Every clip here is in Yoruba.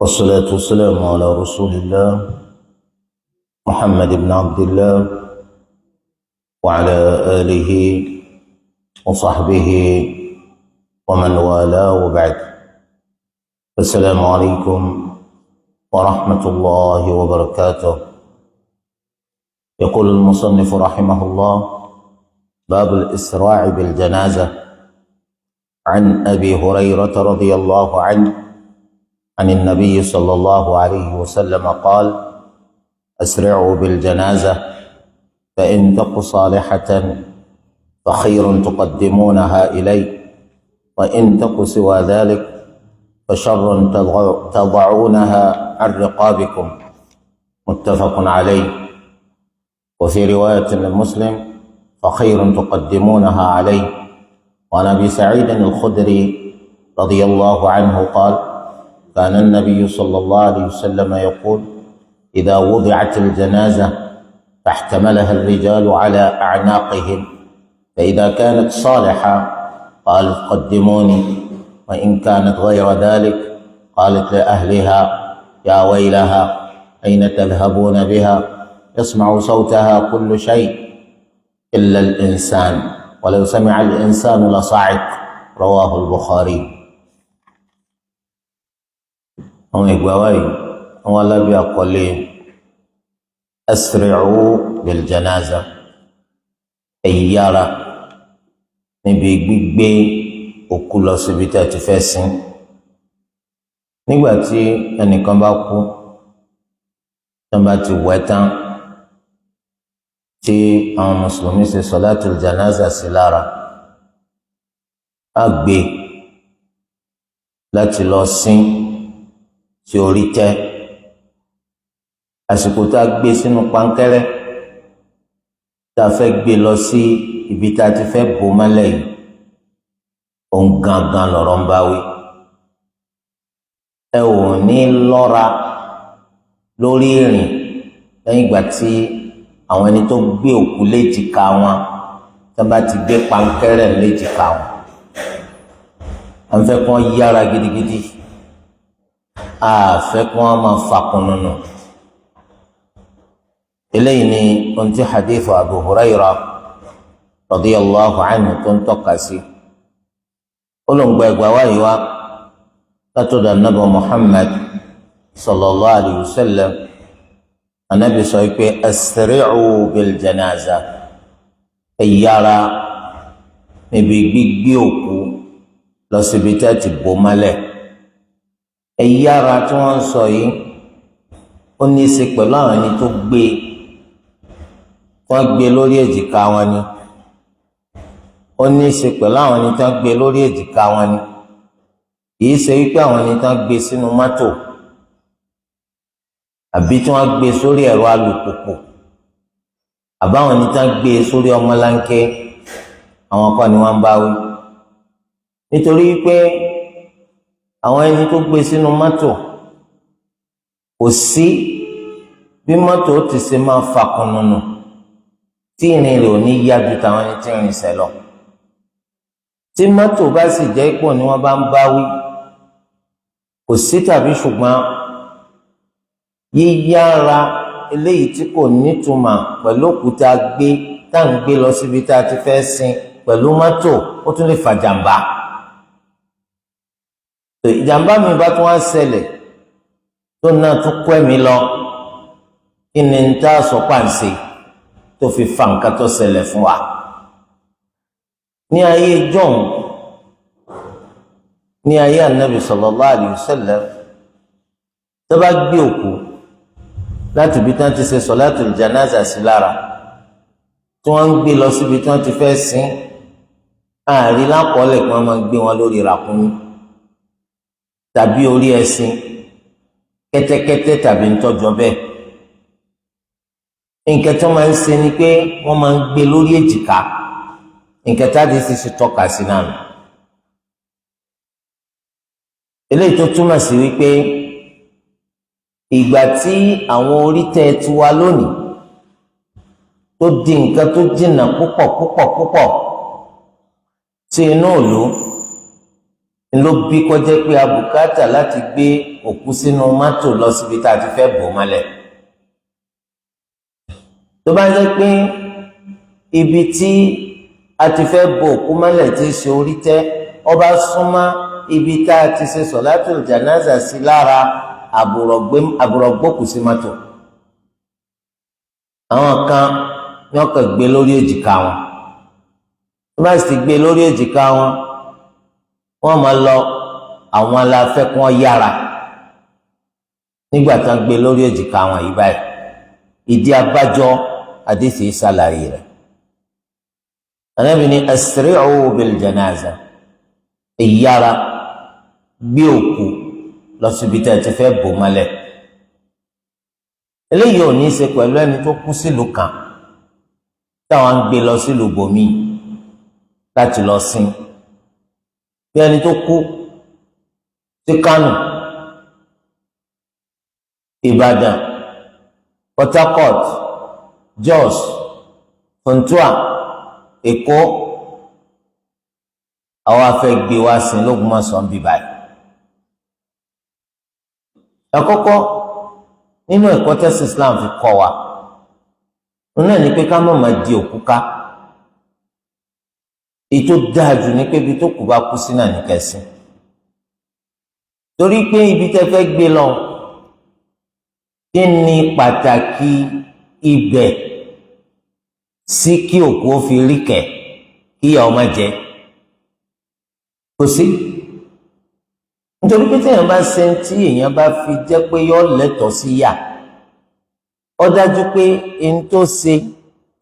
والصلاة والسلام على رسول الله محمد بن عبد الله وعلى آله وصحبه ومن والاه وبعد. السلام عليكم ورحمة الله وبركاته. يقول المصنف رحمه الله: باب الإسراع بالجنازة. عن أبي هريرة رضي الله عنه عن النبي صلى الله عليه وسلم قال: أسرعوا بالجنازة فإن تق صالحة فخير تقدمونها إلي، وإن تق سوى ذلك فشر تضعونها عن رقابكم. متفق عليه. وفي رواية لمسلم: فخير تقدمونها عليه. وعن أبي سعيد الخدري رضي الله عنه قال: كان النبي صلى الله عليه وسلم يقول: إذا وضعت الجنازة فاحتملها الرجال على أعناقهم، فإذا كانت صالحة قالت: قدموني، وإن كانت غير ذلك قالت لأهلها: يا ويلها، أين تذهبون بها؟ يسمع صوتها كل شيء إلا الإنسان، ولو سمع الإنسان لصعق. رواه البخاري. àwọn ìgbà wáyé àwọn alábí àkọlé asri'u bil janaza, ẹ yára níbi gbígbé òkú lọ síbi tí a ti fẹ́ sin. nígbà tí ẹnìkan bá kú, tí wọ́n bá ti wẹ̀ tán, tí àwọn mùsùlùmí ṣe solatul janaza sí lára, á gbé láti lọ sin tí orí tẹ́. àsìkò tá a gbé sínú pankẹ́rẹ́ tá a fẹ́ gbé lọ sí ibi tá a ti fẹ́ bò mọ́lẹ̀ yìí, òun gangan lọ̀rọ̀ ń bá wí. ẹ ò ní lọ́ra lórí ìrìn lẹ́yìn ìgbà tí àwọn ẹni tó gbé òkú léjìká wọn tó bá ti gbé pankẹ́rẹ́ léjìká wọn. à ń fẹ́ kí wọ́n yára gidigidi, àfẹ́ kí wọ́n máa fakùnù nù. eléyìí ni ohun tí hadith Abu Hurayra radiyallahu anhu tó ń tọ́ka sí. olùgbà ẹgbà wáyé wa látọ̀dọ̀ anábì Muhammad sallallahu alayhi wa sallam. anábì sọ pé asri'u bil janaza, ẹ yára níbi gbígbé òkú lọ síbi tẹ́ ti bò mọ́lẹ̀. ẹ yára tí wọ́n ń sọ yìí ó ní í ṣe pẹ̀lú àwọn ẹni tó gbé wọ́n gbé lórí èjìká wọn ni, ó ní í ṣe pẹ̀lú àwọn ẹni tó gbé lórí èjìká wọn ni. kìí ṣe wípé àwọn ẹni tó gbé sínú mọ́tò àbí tí wọ́n gbé sórí ẹ̀rọ alùpùpù àbáwọn ẹni tó gbé sórí ọmọláńké, àwọn kan ni wọ́n ń bá wí. nítorí pé àwọn ẹni tó gbé sínú mọ́tò, kò sí bí mọ́tò ti ṣe máa fakùnùnù tí ìrìn rẹ̀ ò ní yá ju tàwọn ẹni tí ń rìnsẹ̀ lọ. tí mọ́tò bá sì jẹ́ ipò ni wọ́n bá ń bá wí, kò sí tàbí ṣùgbọ́n yíyára eléyìí tí kò nítumọ̀ pẹ̀lú òkúta gbé tá à ń gbé lọ síbi tá a ti fẹ́ sin pẹ̀lú mọ́tò, ó tún lè fa jàǹbá. ìjàmbá mi bá tún wá ṣẹlẹ̀ tó náà tún kó ẹ̀mí lọ, kí ni ń tá a sọ pàǹsẹ tó fi fa nǹkan tó ṣẹlẹ̀ fún wa. ní ayé john, ní ayé anabi sallallahu alayhi wa sallam, tó bá gbé òkú láti ibi tí wọ́n ti ṣe solatul janaza sí lára tí wọ́n ń gbé lọ síbi tí wọ́n ti fẹ́ sin, ààrí lákọọ́lẹ̀ kí wọ́n máa gbé wọn lórí ràkúnmí tàbí orí ẹṣin, kẹ́tẹ́kẹ́tẹ́ tàbí ntọ́jọ́ bẹ́ẹ̀. nǹkan tó máa ń ṣe ni pé wọ́n máa ń gbé lórí èjìká. nǹkan táde sì ṣe tọ́ka sí náà nù. eléyìí tó túmọ̀ sí wípé ìgbà tí àwọn orí tẹ́ ti wá lónìí tó di nǹkan tó jìnnà púpọ̀ púpọ̀ púpọ̀ sí inú ìlú ló bí kọjá pé abùkátà láti gbé òkú sínú mọ́tò lọ síbi tá a ti fẹ́ bò mọ́lẹ̀. tó bá jẹ́ pé ibi tí a ti fẹ́ bò òkú mọ́lẹ̀ tí í ṣe orí tẹ́ ó bá súnmọ́ ibi tá a ti ṣe sọ̀látùl jánásà sí lára àbùrọ̀gbókù sí mọ́tò. àwọn kan wọ́n kàn gbé lórí èjìká wọn tó bá sì gbé lórí èjìká wọn wọ́n máa lọ àwọn aláfẹ́ kí wọ́n yára nígbà tí wọ́n gbé lórí èjìká wọn yìí báyìí. ìdí abájọ àdéhìí ṣàlàyé rẹ̀. Ànábì ní asri'u bil janaza, ìyára gbé òkú lọ síbi tí a ti fẹ́ bò mọ́lẹ̀. eléyìí ò ní í ṣe pẹ̀lú ẹni tó kú sílùú kan táwọn ń gbé lọ sílùú bòmíì láti lọ sin. bí ẹni tó kú sí Kánò, Ìbàdàn, Port Harcourt, Jos, Funtua, Èkó, àwọn afẹ́ gbé wá sí l'Ógbómọ̀ṣọ́ ń bí báyìí. àkọ́kọ́ nínú ẹ̀kọ́ tẹ́sí Islam fi kọ́ wa òun náà ní pé ká má máa di òkú ká. èyí tó dáa jù ní pé ibi tó kù bá kú sí náà ní kẹsìn, torí pé ibi tẹ́ fẹ́ gbé lọ kí ni pàtàkì ibẹ̀ sí kí òkú ó fi rí kẹ̀ kí ìyà ọmọ jẹ? kò sí. nítorí pé téèyàn bá ṣe tí èèyàn bá fi jẹ́ pé yọ lẹ́tọ̀ọ́ sí yà, ó dájú pé ẹni tó ṣe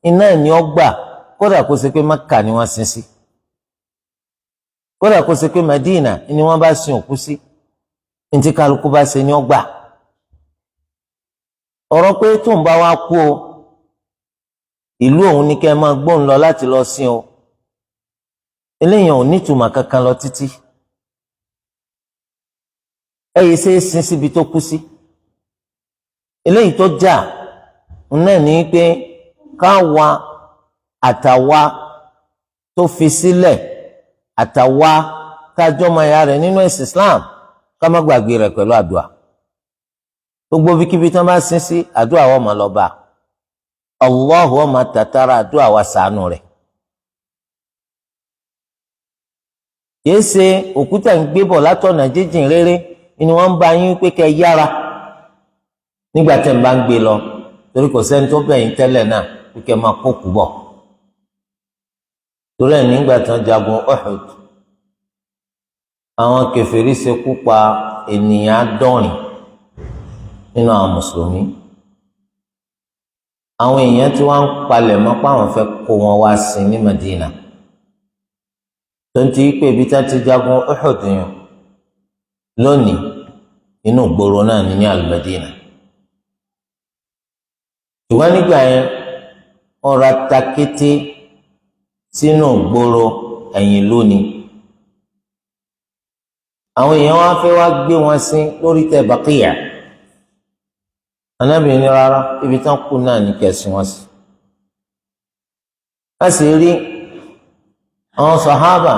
iná ni ó gbà, kódà kó ṣe pé Mákà ni wọ́n sin sí, kódà kó ṣe pé Mádínà ni wọ́n bá sin òkú sí, ní tí kálukú bá ṣe ni ó gbà. ọ̀rọ̀ pé tó ń bá wá kú o, ìlú òun ní kẹ́ ẹ máa gbóhùn lọ láti lọ sin o, eléyàn ò nítumọ̀ kankan lọ títí. ẹyẹ ṣe é sin síbi tó kú sí. eléyìí tó jà náà ní pé káwa àtàwa tó fi sílẹ̀ àtàwa kájọ́ máa ya rẹ̀ nínú ẹ̀sìn Islam ká má gbàgbé rẹ̀ pẹ̀lú àdúà. gbogbo bíkíbi tí wọ́n bá sin sí àdúà wọ́n máa lọ bá Allahu wọ́n máa tàtàrà àdúà wa ṣàánú rẹ̀. kìí ṣe òkúta ń gbé bọ̀ látọ̀nà jíjìn rere ni wọ́n ń bá yín pé kẹ́ yára nígbà tẹ́ ń bá ń gbé lọ, torí kò sẹ́ni tó bẹ̀ yín tẹ́lẹ̀ náà pé kẹ́ máa kó kú bọ̀. torí ẹ̀ nígbà tí wọ́n jagun Uhud, àwọn kèfèrí ṣekú pa ènìyàn àádọ́rin nínú àwọn mùsùlùmí. àwọn èèyàn tí wọ́n ń palẹ̀ mọ́ pé àwọn fẹ́ kó wọn wá sí ní Madina, tó ń ti pé ibi tí wọ́n ti jagun Uhud yẹn lónìí inú ìgboro náà ní Al-Madina. ṣùgbọ́n nígbà yẹn ọ̀rọ̀ atakété sínú ìgboro ẹ̀yìn lónìí. àwọn èèyàn wá fẹ́ wá gbé wọn sí lórí tẹ Baqiyya. Ànábì ní rárá, ibi tán kú náà ní kẹsìn wọn sí. a sì rí àwọn sàhábà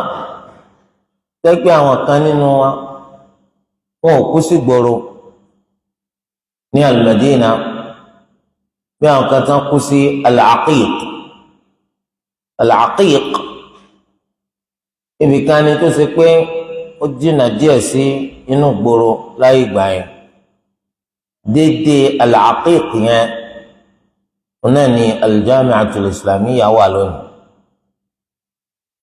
tẹ́gbẹ́ àwọn kan nínú wa wọn ò kú sí gbòòrò ní Al-Madina bí àwọn kan tán kú sí Al-Aqiq. Al-Aqiq ibìkan ni tó ṣe pé ó jìnnà díẹ̀ sí inú gbòòrò láyé ìgbà yẹn. déédéé Al-Aqiq yẹn náà ni Al-Jami'atul Islamiyya wà lónìí,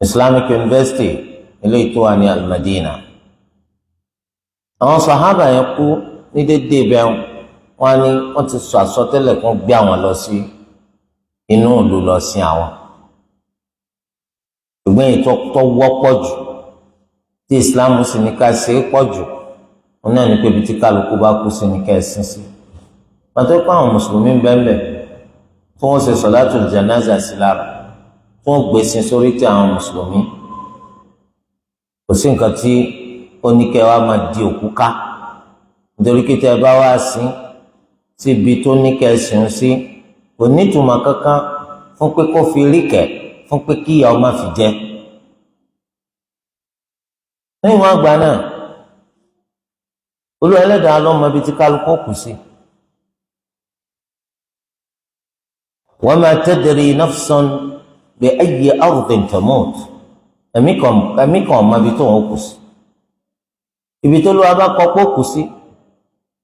Islamic University eléyìí tó wà ní Al-Madina. àwọn sàhábà yẹn kú ní déédéé bẹ́ẹ̀ wọ́n ní wọ́n ti sọ àsọtẹ́lẹ̀ kan gbé àwọn lọ sí inú ìlú lọ sí àwọn. ṣùgbọ́n èyí tó wọ́pọ̀ jù tí Islam sì ní ká ṣe é pọ̀ jù wọn náà ní pé ibi tí kálukú bá kú sí ní ká ẹ sin sí. pàtó pé àwọn mùsùlùmí bẹ́ẹ̀ tí wọ́n ṣe sọ̀látùl jánásà sí lára tí wọ́n gbé sin sórí tí àwọn mùsùlùmí. kò sí nǹkan tí ó ní kẹ́ wá máa di òkú ká, nítorí kí tẹ́ bá wá sí síbi tó ní kẹ́ sìn sí kò nítumọ̀ kankan fún pé kó fi rí kẹ̀, fún pé kí ìyà ọmọ fi jẹ. lẹ́yìn wọn àgbà náà Olúwa Ẹlẹ́dàá ló mọ ibi tí kálukú kù sí. wa ma tadri nafsun bi ayyi ardin tamut, ẹ̀mí kan mọ ibi tó wọn kù sí. Ibi tó lọ́wọ́ bá kọ́ pé ó kù sí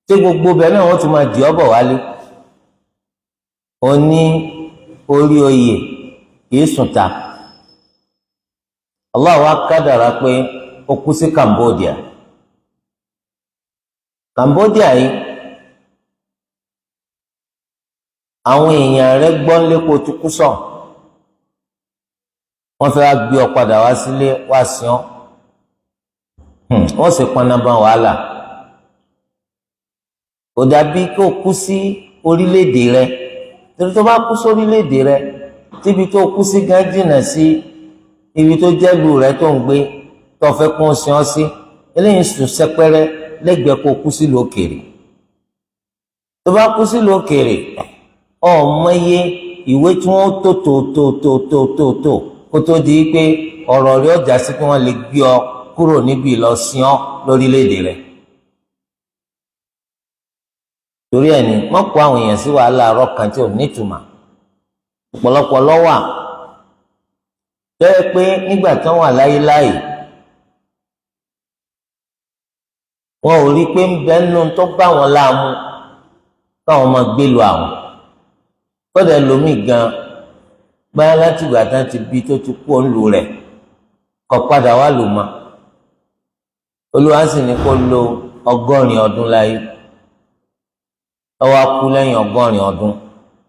tí gbogbo bẹ́ẹ̀ náà wọ́n tún máa dì ọ́ bọ̀ wálé. Ó ní orí oyè kìí sùn ta. Allah wa kádàrá pé ó kú sí Cambodia. Cambodia yìí àwọn èèyàn rẹ̀ gbọ́n lépo tó kú sọ wọ́n fẹ́ gbé ọ padà wá sílé wá sí ọ wọ́n sì pọnabà wàhálà. Kò dàbí kó kú sí orílẹ̀-èdè rẹ̀ torí tó bá kú sí orílẹ̀-èdè rẹ̀ tíbi tó kú sí gan jìnnà sí ibi tó jẹ́ ìlú rẹ̀ tó ń gbé tó fẹ́ kún sí ọ sí eléyìí sùn sẹ́pẹ́rẹ́ lẹ́gbẹ̀ẹ́ kó kú sí lókèrè. Tó bá kú sí lókèrè ọmọye ìwé tí wọ́n tó kó tó di pé ọ̀rọ̀ rẹ̀ ọjà sí pé wọ́n lè gbé ọ kúrò níbi lọ sí ọ lórílẹ̀-èdè rẹ̀. Torí ẹ̀ ní wọ́n kó àwọn èèyàn sí wàhálà àárọ̀ kan tí ò nítumọ̀ ọ̀pọ̀lọpọ̀ lọ́wọ́ bẹ́ẹ̀ pé nígbà tí wọ́n wà láyé wọn ò rí pé ń bẹ nínú tó bá wọn láàmú káwọn máa gbé lu àwọn kọ́dà lómi gan báyà láti ìgbà tán ti bí tó ti kú òǹlù rẹ̀ kọ́ padà wá lò mọ́. Olúwa sì ní kó lo 100 ọdún láyé ọwọ́ kú lẹ́yìn 100 ọdún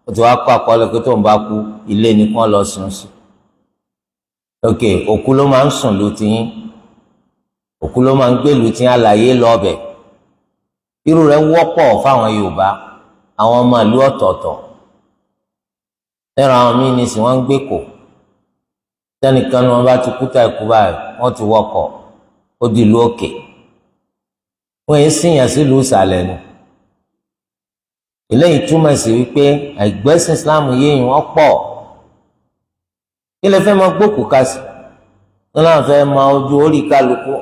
ó ti wá kọ́ àkọọ́lẹ̀ pé tó ń bá kú ilé nìkan lọ sùn sí. ok òkú ló máa ń sùn lù tiyín òkú ló máa ń gbé lù tiyín àlàyé lọ́ọ̀bẹ̀. Irú rẹ̀ wọ́pọ̀ fáwọn Yorùbá àwọn ọmọ ìlú ọ̀tọ̀ọ̀tọ̀ lẹ́nu àwọn míín ní sì wọ́n ń gbé kò tẹ́nìkan ni wọ́n bá ti kúta ikú báyìí wọ́n ti wọkọ̀ ó di ìlú òkè wọ́n yìí síyàn sí ìlú ìsàlẹ̀ ni. Eléyìí túmọ̀ sí wípé àìgbẹ́sìn Islam yéèyàn wọ́n pọ̀ kí lè fẹ́ máa gbókù ká sí wọn náà fẹ́ máa ojú orí kálukú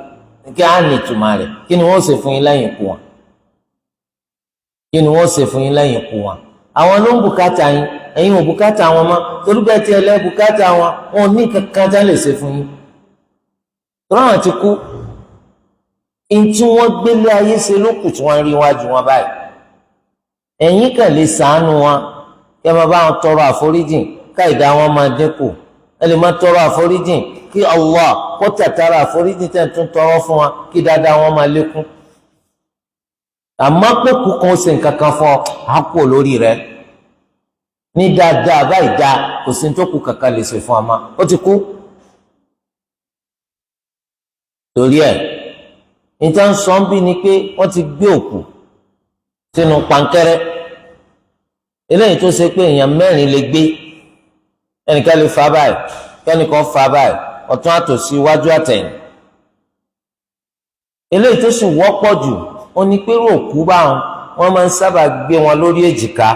kí á ní ìtumọ̀ rẹ̀ kí ni wọ́n ṣe fún yín lẹ́yìn ikú wọn kí ni wọ́n ṣe fún yín lẹ́yìn ikú wọn. Àwọn ló ń bùkátà yín ẹ̀yin ò bùkátà wọn mọ́ torí bẹ́ẹ̀ tí ẹlẹ́ bùkátà wọn wọn ò ní kankan tá lè ṣe fún yín. Torí àwọn ti kú ntí wọ́n gbélé ayé ṣe lókù tí wọ́n rí wájú wọn báyìí. Ẹ̀yin kàn lè ṣàánú wọn kí ẹ máa bá wọn tọrọ àforíjìn káìdá wọn máa dínkù. Ẹ lè máa tọrọ àforíjìn kí Allah kó tàtàrà àforíjìn tẹ̀ tún tọrọ fún wọn kí dáadáa wọn máa lékún. Àmọ́ pé kú kan ó ṣe nǹkan kan fún ọ á kú lórí rẹ̀ ní dáadáa báyìí dáa kò sí tó kù kankan lè ṣe fún ọmọ ó ti kú. Torí ẹ̀ níta ń sọ ń bí ni pé wọ́n ti gbé òkú sínú pankẹ́rẹ́ eléyìí tó ṣe pé èèyàn 4 lè gbé ẹnìkan lè fa báyìí kẹ́nìkan fa báyìí ọ̀tún àtòsí iwájú àtẹ̀yìn. Eléyìí tó sì wọ́pọ̀ jù ó ní pé òkú báwọn wọ́n máa ń sábà gbé wọn lórí èjìká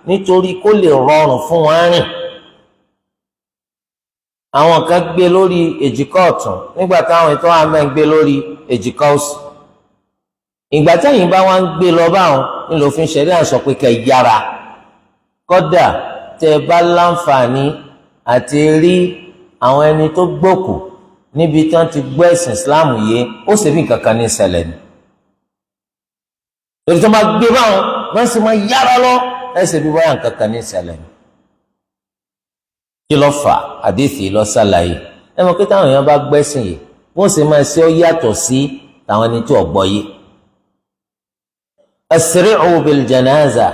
nítorí kó lè rọrùn fún wọn rìn. Àwọn kan gbé lórí èjìká ọ̀tún nígbà táwọn ètò àmì ń gbé lórí èjìká òsì. Ìgbà táyìn bá wá ń gbé lọ báwọn nílò òfin ṣẹ̀ríà sọ pé kẹ́ yára kódà tẹ́ bá láǹfààní àti rí àwọn ẹni tó gbòkù níbi tí wọ́n ti gbọ́ ẹ̀sìn Islam yìí ó sì bí nǹkan kan ní ìṣẹ̀lẹ̀ ni. Torí tí wọ́n bá gbé báwọn wọ́n sì máa yára lọ ẹsẹ̀ bí wáyà nǹkan kan ní ìṣẹ̀lẹ̀ ni. Kí ló fà àdéhìí lọ sàlàyé ẹ mọ̀ pé táwọn èèyàn bá gbẹ́sìn yìí wọ́n sì máa ṣe ó yàtọ̀ sí táwọn ẹni tí ò gbọ́ yìí. Asri'u bil janaza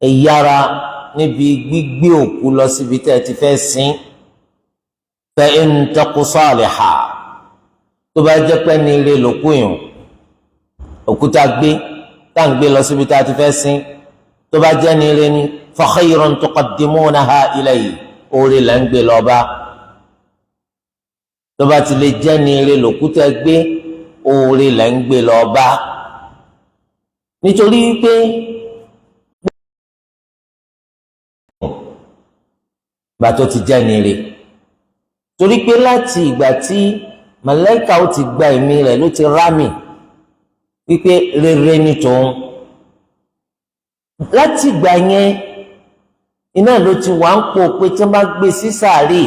ẹ yára níbi gbígbé òkú lọ síbi tẹ́ ẹ ti fẹ́ sin. Fa in taku saliha tó bá jẹ́ pé ní ilé lòkú yìí òkúta gbé tá à ń gbé lọ síbi tá a ti fẹ́ sin tó bá jẹ́ ní ilé ní fa khayrun tuqaddimunaha ilayhi oore là ń gbé lọ bá. Tó bá ti lè jẹ́ ní ilé lòkúta gbé oore là ń gbé lọ bá. Nítorí pé gbà tó ti jẹ́ ní ilé torí pé láti ìgbà tí màláíkà ó ti gba ẹ̀mí rẹ̀ ló ti rámì wípé rere ni tòun. Láti ìgbà yẹn iná ló ti wà ń pò pé tí wọ́n bá gbé sí sàárè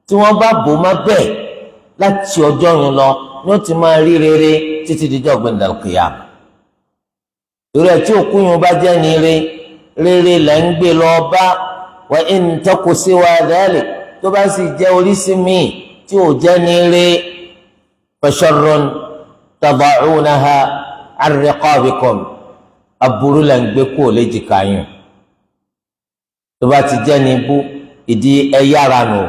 tí wọ́n bá bò má bẹ́ẹ̀ láti ọjọ́ yẹn lọ ni ó ti máa rí rere títí dijọ́ gbẹ̀ndàkìyà. torí ẹ̀ tí òkú yẹn bá jẹ́ ní rere là ń gbé lọ bá wa in taku siwa dhalik tó bá sì jẹ́ oríṣi míì tí ò jẹ́ ní rí fa sharrun tada'unaha an riqabikum aburú là ń gbé kó léjìká yín. tó bá ti jẹ́ ní ibú ìdí ẹ yára nù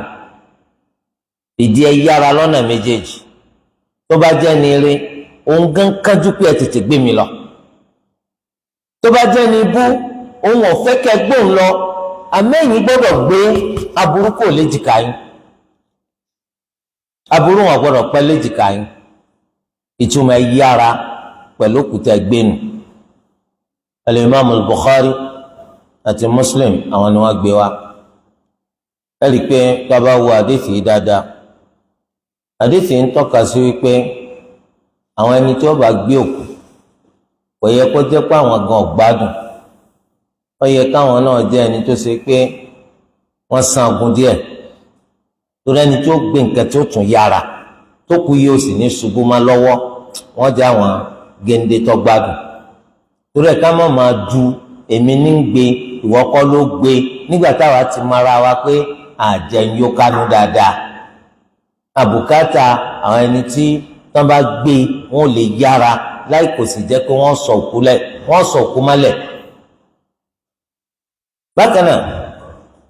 ìdí ẹ yára lọ́nà méjèèjì. tó bá jẹ́ ní rí òun gán kájú pé ẹ tètè gbé mi lọ. tó bá jẹ́ ní ibú òun ò fẹ́ kẹ́ gbóhùn lọ àmẹ́yìn gbọ́dọ̀ gbé aburú kò léjìká yín. aburú wọn gbọ́dọ̀ pẹ́ léjìká yín. ìtumọ̀ ẹ yára pẹ̀lú òkúta ẹgbẹ́nu. al-Imam al-Bukhari àti Muslim àwọn ni wọ́n gbé wa. ẹ rí i pé bàbá wo àdéhìí yìí dáadáa. àdéhìí ń tọ́ka sí wípé àwọn ẹni tí wọ́n bá gbé òkú kò yẹ kó jẹ́ pé àwọn gan ọ̀gbádùn. ó yẹ káwọn náà jẹ́ ẹni tó ṣe pé wọ́n san ogun díẹ̀. torí ẹni tó gbé nǹkan tó tún yára tó kú yóò sì ní ṣubú má lọ́wọ́ wọ́n jẹ́ àwọn géńdé tó gbádùn. torí ẹ̀ ká má máa du èmi ní ń gbé ìwọ kọ́ ló gbé nígbà táwa ti mara wa pé àjẹyìn yóò kánú dáadáa. àbùkátà àwọn ẹni tí wọ́n bá gbé wọn ò lè yára láì kò sì jẹ́ pé wọ́n sọ òkú mọ́lẹ̀. bákan náà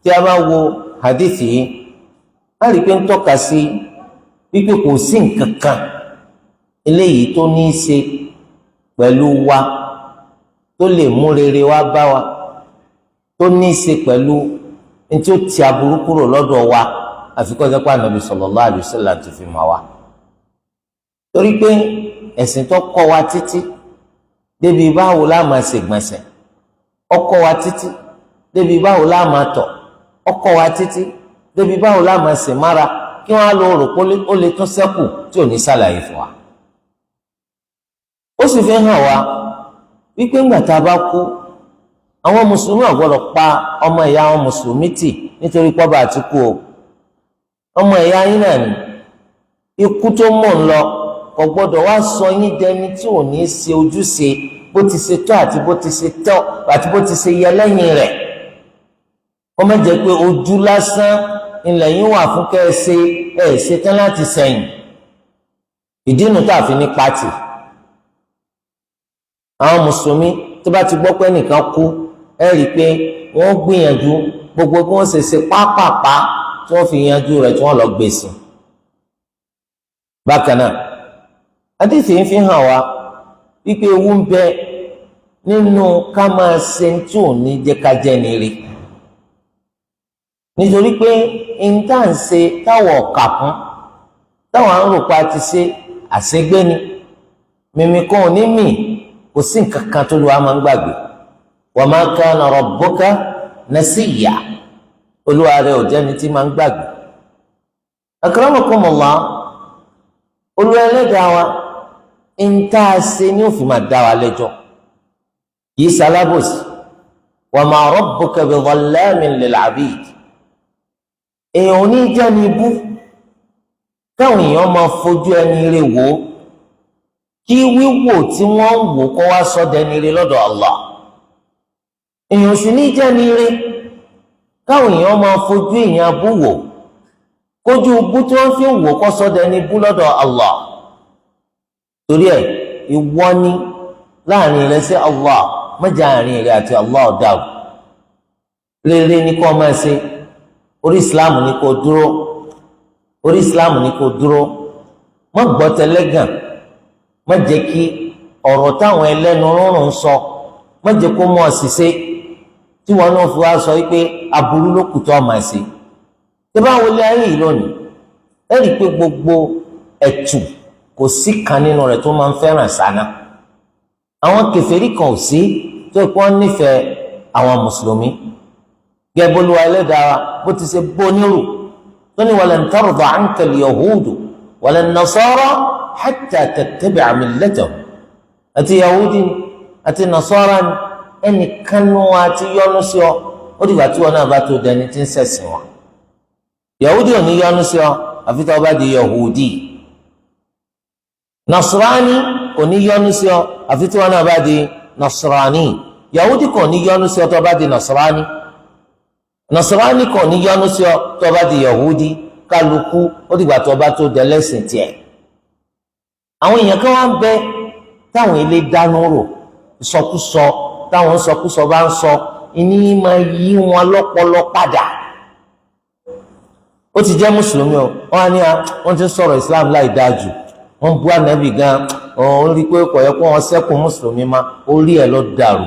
tí a bá wo hadithi yìí a rí i pé ń tọ́ka sí wípé kò sí nǹkan kan eléyìí tó ní í ṣe pẹ̀lú wa tó lè mú rere wá bá wa tó ní í ṣe pẹ̀lú ní tí ó ti aburú kúrò lọ́dọ̀ wa àfi kó jẹ́ pé Ànábì sallallahu alaihi wasallam ti fi mọ̀ wá. torí pé ẹ̀sìn tó kọ́ wa títí débi báwo la máa ṣègbọ̀nsẹ̀ ó kọ́ wa títí débi báwo la máa tọ̀ ó kọ́ wa títí débi báwo la máa ṣe mára kí wọ́n á lọ rò pé ó lè tún ṣẹ́kù tí ò ní ṣàlàyé fún wa. ó sì fi hàn wá wípé ńgbà tá a bá kú àwọn mùsùlùmí ò gbọ́dọ̀ pa ọmọ ìyá àwọn mùsùlùmí tì nítorí pọ́ba àti kú o. ọmọ ìyá yín náà ni ikú tó mọ̀ ń lọ kò gbọ́dọ̀ wá sọ yín dẹni tí ò ní ṣe ojúṣe bó ti ṣe tọ́ àti bó ti ṣe tọ́ àti bó ti ṣe yẹ lẹ́yìn rẹ̀. wọ́n má jẹ́ pé ojú lásán ilẹ̀ yín wà fún kẹ́ẹ̀ṣe ṣetán láti sẹ́yìn. ìdí inú tá a fi ní pátì. àwọn mùsùlùmí tó bá ti gbọ́ pé nìkan kú ẹ rí i pé wọ́n gbìyànjú gbogbo bí wọ́n ṣe pápápá tí wọ́n fi yanjú rẹ̀ tí wọ́n lọ gbé sí. bákan náà àdìsí ń fi hàn wá wípé ewu ń bẹ nínú ká máa ṣe tí ò ní jẹ́ ká jẹ́ ní rí. nítorí pé intanṣe táwọn ọ̀kà kún táwọn arúgbó ti ṣe àṣegbé ni mímí kan ò ní mì kò sí nǹkan kan tó lù wá máa ń gbàgbé. wa ma kana rabbuka nasiyya olúwa rẹ̀ ò jẹ́ni tí máa ń gbàgbé. akramakumullah olúwa ẹlẹ́dàá wa intanṣe ni ó fi máa dá wa lẹ́jọ́ kìí ṣalábòsí. wa ma rabbuka bi dhallamin lil abid èèyàn ò ní jẹ́ ní ibú káwọn èèyàn máa fojú ẹni rẹ wò ó kí wíwò tí wọ́n ń wò kó wá sọ́dọ̀ ẹni rẹ lọ́dọ̀ Allah. èèyàn sì ní jẹ́ ní rẹ káwọn èèyàn máa fojú èèyàn abú wò kójú ibú tí wọ́n fi ń wò kó sọ́dọ̀ ẹni bú lọ́dọ̀ Allah. torí ẹ̀ ìwọ ni láàrin rẹ sí Allah mẹ́jà àárín rẹ àti Allah dàrú. rere ni kó máa ṣe orí islam ni kò dúró orí islam ni kò dúró má gbọ́ tẹlẹ́gàn má jẹ́ kí ọ̀rọ̀ táwọn ẹlẹ́nu rúnrún sọ má jẹ́ kó mú ọ ṣìṣe tí wọn náà fi wá sọ wípé aburú ló kù tó ọmọ ẹ̀sìn. tí bá wọlé ayé yìí lónìí ẹ rí i pé gbogbo ẹ̀tù kò sí kan nínú rẹ̀ tó máa ń fẹ́ràn sáná. àwọn kèfèrí kan ò sí tó kí wọ́n nífẹ̀ẹ́ àwọn mùsùlùmí. gẹ́gbọ́lúwa ẹlẹ́dàá bó ti ṣe bónírù tó ní walan tarda anka al-yahudu walan nasara hatta tattabi'a millatahum. àti Yahudi ni àti Nasara ni ẹnìkan nù àti yọ́nú sí ọ ó dìgbà tí wọn náà bá tó dẹni tí ń ṣẹ̀sìn wọn. Yahudi ò ní yọ́nú sí ọ àfi tó bá di Yahudi. Nasrani kò ní yọ́nú sí ọ àfi tí wọn náà bá di Nasrani. Yahudi kò ní yọ́nú sí ọ tó bá di Nasrani. Nasrani kò ní yọ́nú sí ọ tó bá di Yahudi. Kálukú ó dìgbà tó bá tó dẹlẹ́sìn tiẹ̀. Àwọn èèyàn kan wá ń bẹ táwọn ilé dáná rò ìsọkúsọ táwọn sọkúsọ bá ń sọ ìní máa yí wọn lọ́pọlọ padà. Ó ti jẹ́ mùsùlùmí o wọ́n á ní wọ́n ti ń sọ̀rọ̀ Islam láì dáa jù wọ́n bú ànábì gan òun rí i pé kò yẹ kó wọn sẹ́kùn mùsùlùmí má orí ẹ̀ lọ dàrú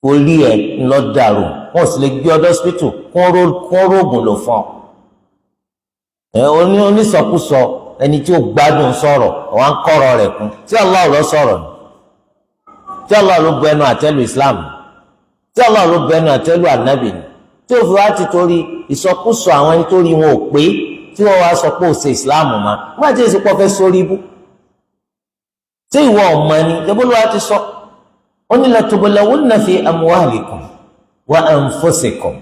orí ẹ̀ lọ dàrú wọn ò sì lè gbé ọdọ hospital kó rógùn lò fún ọ. Onísọkúsọ ẹni tí ó gbádùn sọ̀rọ̀ wọn kọ̀rọ̀ rẹ̀ kún tí Allah ló sọ̀rọ̀ ni tí Allah ló bu ẹnu àtẹ́lu Islam tí Allah ló bu ẹnu àtẹ́lu ànábì ni tí ó fi wá ti torí ìsọkúsọ àwọn ẹni tó rí wọn ò pé tí wọ́n wá sọ pé ó ṣe Islam ma wọ́n àti èsì pọ̀ fẹ́ sórí ibú tí ìwọ ọmọ ni tẹ́bólúwa ti sọ ó ní latublawunna fi amwalikum wa anfusikum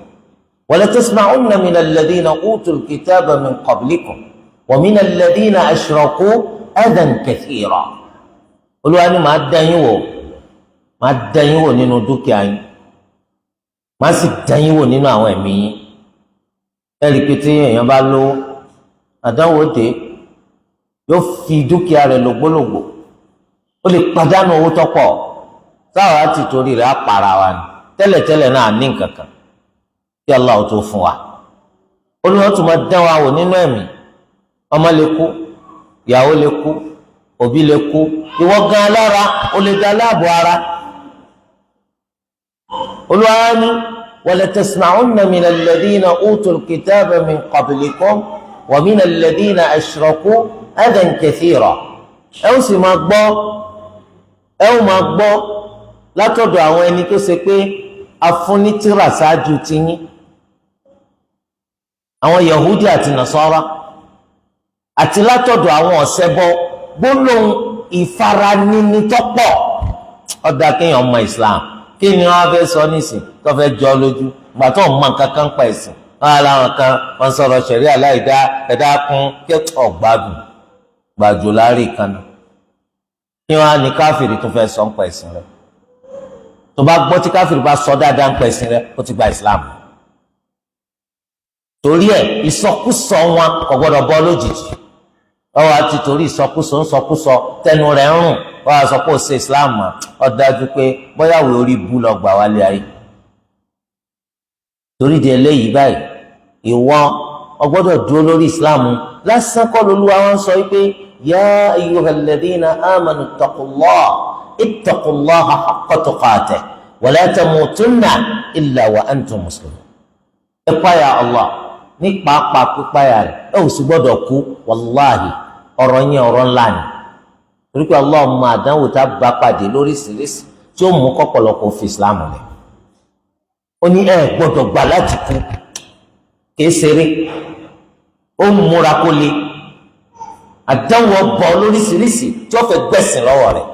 wa latasma'unna mina alladhina utul kitaba min qablikum wa mina alladhina ashraku adan kathira. Olúwa ni màá dán yín wò nínú dúkìá yín màá sì dán yín wò nínú àwọn ẹ̀mí yín. Ẹ̀rí pé tí èèyàn bá lówó àdánwò dé yóò fi dúkìá rẹ̀ lògbólògbò ó lè pàdánù owó tọ́pọ̀ sáwà á ti torí rẹ̀ á para wa ni tẹ́lẹ̀tẹ́lẹ̀ náà ní nǹkan kan kí Allah tó fún wa. Olúwa tún máa dán wa wò nínú ẹ̀mí ọmọ lè kú ìyàwó lè kú òbí lè kú ìwọ gan alára ó lè dá láàbò ara. Olúwa ní wala tasma'unna mina alladhina utul kitaba min qablikum wa mina alladhina ashraku adan kathira. Ẹ ó sì máa gbọ́ látọ̀dọ̀ àwọn ẹni tó ṣe pé afúnitìrà ṣáájú tiyín àwọn Yahudi àti Nasara àti látọ̀dọ̀ àwọn ọ̀ṣẹbọ gbólóhùn ìfaranini tọ́pọ̀ ọ̀dà kéèyàn ọmọ Islam kí ni wọ́n fẹ́ sọ nísìn tó fẹ́ jọ lójú gbà tó mọ nǹkan kan pa ẹ̀sìn wọn làwọn kan wọn sọ̀rọ̀ ṣẹ̀rí aláìdá ẹ̀dá kún kí ọ̀gbádùn gbàjò láàrin kan náà kí wọ́n á ní káfíìrì tó fẹ́ sọ ń pa ẹ̀sìn rẹ̀ tó bá gbọ́ tí káfíìrì bá sọ dáadáa ń pa ẹ̀sìn rẹ̀ ó ti gba Islam torí ẹ̀ ìsọkúsọ wọn kò gbọdọ̀ bọ́ lójijì ọwọ́ àti torí ìsọkúsọ tẹnu rẹ̀ ń rùn wọ́n á sọ pé ó ṣe Islam ó dájú pé bóyáwó orí bú lọ gbà wálé ayé. Torí di eléyìí báyìí ìwọ ọgbọ́dọ̀ dúró lórí Islam lásán kọ́ lolúwa wọn sọ wípé yá ayyuhal ladhina amanu ittaqullaha haqqa tuqatih wa la tamutunna illa wa antum muslimun. ẹ páyà Allah ní pàápàá pípáyà rẹ̀ ẹ ò sì gbọ́dọ̀ kú wàláhì ọ̀rọ̀ yẹn ọ̀rọ̀ ńlá ni torí pé Allah máa àdánwò tá a bá pàdé lóríṣiríṣi tí ó mú kọ́pọ̀lọpọ̀ fi Islam rẹ̀ ó ní ẹ gbọ́dọ̀ gbà láti kú kìí ṣeré ó múra kó le àdánwò bọ̀ lóríṣiríṣi tí ó fẹ́ gbẹ̀sìn lọ́wọ́ rẹ̀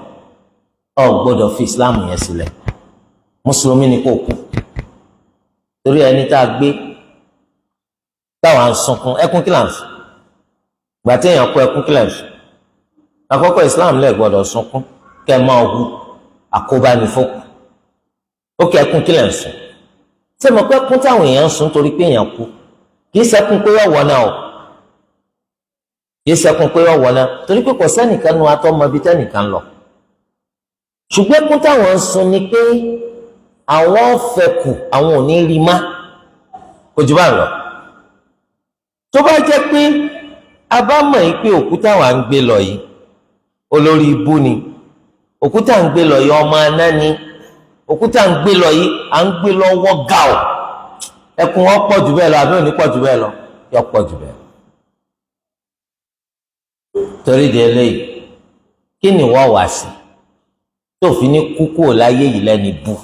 ọ gbọ́dọ̀ fi Islam yẹn sílẹ̀ mùsùlùmí ni kò kú torí ẹni tá a gbé táwa ń sunkún ẹkún kíláàsì gbà tí èèyàn kó ẹkún kíláàsì àkọ́kọ́ Islam lẹ gbọ́dọ̀ sunkún kẹ máa hu àkóbánifọkù ó kẹ ẹkún kíláàsì ṣé mo pẹ́ kún táwọn èèyàn ń sun torí pé èèyàn kú kìí ṣẹkún pé yọ wọnà o kìí ṣẹkún pé yọ wọnà torí pé kò sẹ́nìkan nu atọ́ mọ ibi tẹ́nìkan lọ ṣùgbọ́n ẹkún táwọn ń sun ni pé àwọn fẹ́ kù àwọn ò ní rí má kò jù bá lọ tó bá jẹ́ pé a bá mọ̀ yìí pé òkúta wà ń gbé lọ yìí olórí ibú ni òkúta ń gbé lọ yìí ọmọ aná ni òkúta ń gbé lọ yìí à ń gbé lọ́wọ́ ga ọ̀ ẹkún wọn pọ̀ jù bẹ́ẹ̀ lọ àbí òní pọ̀ jù bẹ́ẹ̀ lọ yọ pọ̀ jù bẹ́ẹ̀. torí di eléyìí kí ni wọ́n wá sí tó fi ní kú kúrò láyé yìí lẹ́ni bú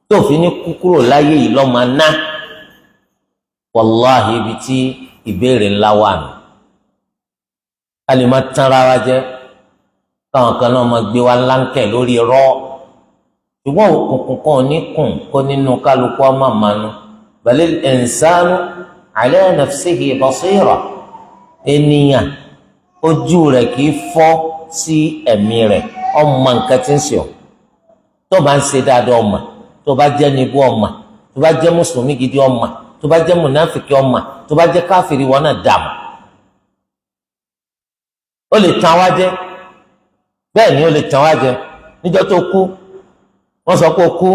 tó fi ní kú kúrò láyé yìí lọ́mọ aná wàláhì ibi tí ìbéèrè ńlá wà nù a lè má tán rárá jẹ káwọn kan náà máa gbé wa láńkẹ̀ lórí rọ́ ṣùgbọ́n òkùnkùn kan ò ní kùn kó nínú kálukú ọmọ àmàlú balil insanu ala nafsihi basira ènìyàn ojú rẹ̀ kì í fọ́ sí ẹ̀mí rẹ̀ ọmọ nǹkan tí ń ṣe ọ́ tó bá ń ṣe dáadáa ọmọ tó bá jẹ́ níbú ọmọ tó bá jẹ́ mùsùlùmí gidi ọmọ tó bá jẹ́ mùnáfìkì ọmọ tó bá jẹ́ káfìrí wọn náà dààmú ó lè tàn wá jẹ bẹ́ẹ̀ ni ó lè tàn wá jẹ níjọ́ tó kú wọ́n sọ pé ó kú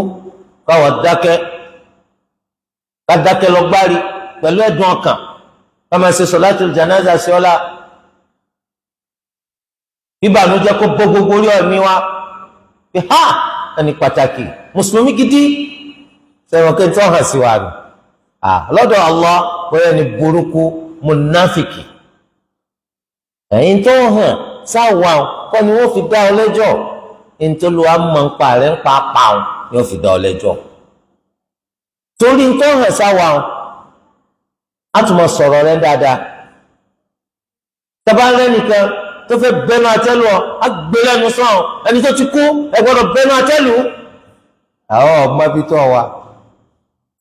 káwọn dákẹ́ ká dákẹ́ lọ gbárí pẹ̀lú ẹ̀dùn ọkàn ká máa ṣe sọ̀látul jánásà sí ọlá ìbànújẹ́ kó bó gbogbo orí ẹ̀mí wa pé ha ẹni pàtàkì mùsùlùmí gidi sẹ́wọ̀n kí n tó hàn sí wa nù lọ́dọ̀ Allah bóyá ni burúkú mùnáfìkì ẹ̀yin tó hàn sáwà kọ́ ni wọ́n fi dá ọ lẹ́jọ́ nítorí wàá mọ̀ ń pa rẹ̀ ń pa pààrọ̀ ni wọ́n fi dá ọ lẹ́jọ́ torí tó hàn sáwà á tún mọ̀ sọ̀rọ̀ rẹ̀ dáadáa tẹ́bá rẹ̀ nìkan tó fẹ́ bẹnu àtẹ́lù ọ á gbé lẹ́nu sọ́ọ̀ ẹni tó ti kú ẹ gbọ́dọ̀ bẹnu àtẹ́lù àwọn ọmọ ibi tó wà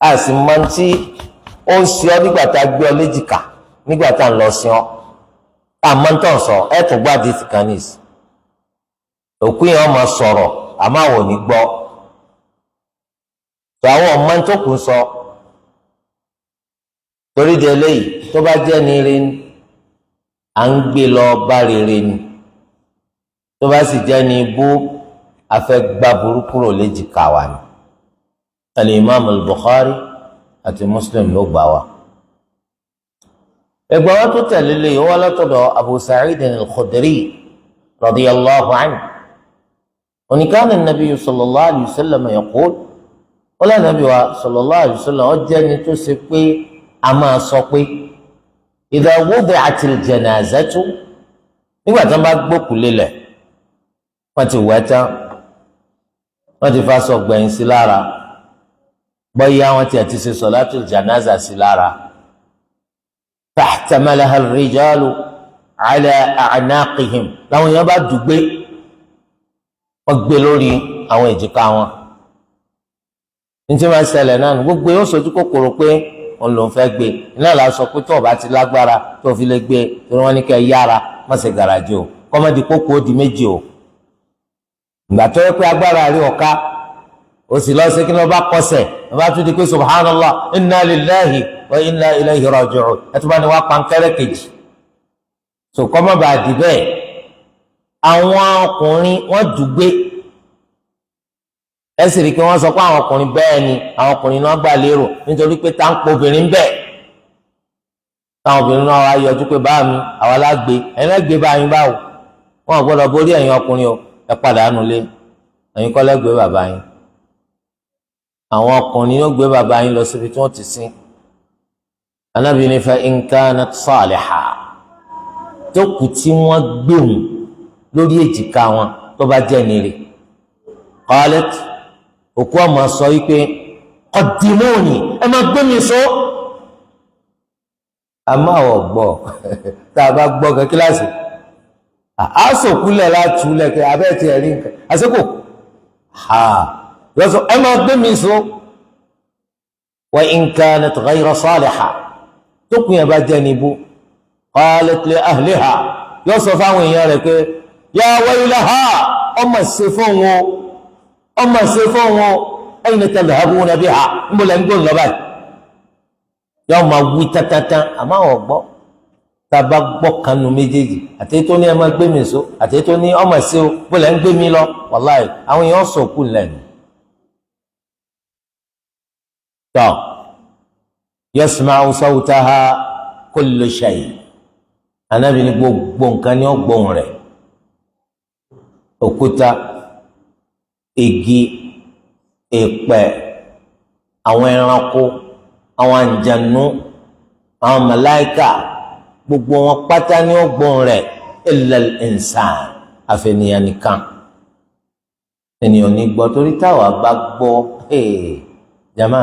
á sì máa ń tí ó ń ṣe ọ nígbà tá a gbé ọ léjìká nígbà tá a ń lọ sí ọ àmọ́ ń tàn sọ ẹ tún gbádìí fìkánìsì òkú yẹn ọmọ sọ̀rọ̀ àmọ́ àwọn ò ní gbọ́ tó àwọn ọmọ tó kù ń sọ torí de eléyìí tó bá jẹ́ ní ire ni à ń gbé lọ bá rere ni tó bá sì jẹ́ ní ibú afẹ́gbá burúkúrò léjìká wa ni al-Imam al-Bukhari àti Muslim ló gbà wá. ẹgbẹ́ wa tó tẹ̀lé lé wọ́n látọ̀dọ̀ Abu Sa'id al-Khudri radiyallahu anhu wa kana an-nabiy sallallahu alayhi wa sallam yaqul wọ́n lẹ́nu nàbí wa sallallahu alayhi wa sallam ó jẹ́ ni tó ṣe pé a máa sọ pé idha wudi'atil janazatu nígbà tí wọ́n bá gbókù lélẹ̀ wọ́n ti wẹ̀ tán wọ́n ti fa sọ gbẹ̀yìn sí lára bọ́yá wọ́n ti àti ṣe solatul janaza sí lára fahtamalaha ar-rijalu ala a'naqihim láwọn èèyàn bá dùgbé wọ́n gbé lórí àwọn èjìká wọn ní tí wọ́n ṣẹlẹ̀ náà gbogbo yóò sojú kòkòrò pé òun lòún fẹ́ gbé iná là sọ pé tó o bá ti lágbára tó o fi lè gbé torí wọ́n ní kẹ́ yára má ṣe gàràjì o kọ́mọ́dé kókó ó di méjì o ìgbà tó yẹ pé agbára rí ọ̀ka o sì lọ sí kí ni wọ́n bá kọsẹ̀ wọ́n bá tún di pé subhanallah inna lillahi wa inna ilayhi raji'un ẹ tó bá ní wá pankẹ́rẹ́ kejì so kọ́mọ́ bá di bẹ́ẹ̀ àwọn ọkùnrin wọ́n dùgbé ẹ sì rí i pé wọ́n sọ pé àwọn ọkùnrin bẹ́ẹ̀ ni àwọn ọkùnrin náà gbà lérò nítorí pé táǹpọ̀ obìnrin bẹ́ẹ̀ táwọn obìnrin náà wá yọjú pé báà mi àwa lágbé ẹ̀yin lẹ́gbẹ̀ẹ́ bá yín báwo wọn ò gbọ́dọ̀ borí ẹ̀yin ọkùnrin o ẹ padà nù lé ẹ̀yin kọ́ lẹ́gbẹ̀ẹ́ bàbá yín àwọn ọkùnrin yóò gbé bàbá yín lọ síbi tí wọ́n ti sin Ànábì ní fa in kanat salihah tó kù tí wọ́n gbéhùn lórí èjìká wọn tó bá jẹ́ nire qalat òkú ọmọ sọ wípé qaddimuni ẹ máa gbé mi sọ àmọ́ àwọn gbọ́ tá a bá gbọ́ kan kíláàsì àásòkúlẹ̀ látúlẹ̀ kẹ abẹ́ ti ẹ̀rí nǹkan àsìkò lọ́sọ ẹ máa gbé mi sọ wa in kanat ghayra salihah tó kùn yẹn bá jẹ́ níbú qalat li ahliha yóò sọ fáwọn èèyàn rẹ̀ pé ya waylaha ọmọ ṣe fún wọn ọmọ ṣe fún wọn ayna tadhhabuna biha ń bọ̀ lẹ́ ń gbóhùn lọ́ba yóò máa wí tátátá àmọ́ àwọn gbọ́ tá a bá gbọ́ kanu méjèèjì àti tó ní ẹ máa gbé mi so àti tó ní ọmọ ṣe o bó lẹ́ ń gbé mi lọ wàláì àwọn èèyàn sọ̀kù lẹ́nu. tọ́ yasma'u sawtaha kullu shay Ànábì ní gbogbo nǹkan ní ọgbọ̀n rẹ̀ òkúta igi èèpẹ̀ àwọn ẹranko àwọn àǹjànú àwọn màláíkà gbogbo wọn pátá ní ọgbọ̀n rẹ̀ illa al-insan àfẹnìyàn nìkan ènìyàn ní gbọ́ torí táwa bá gbọ́ jama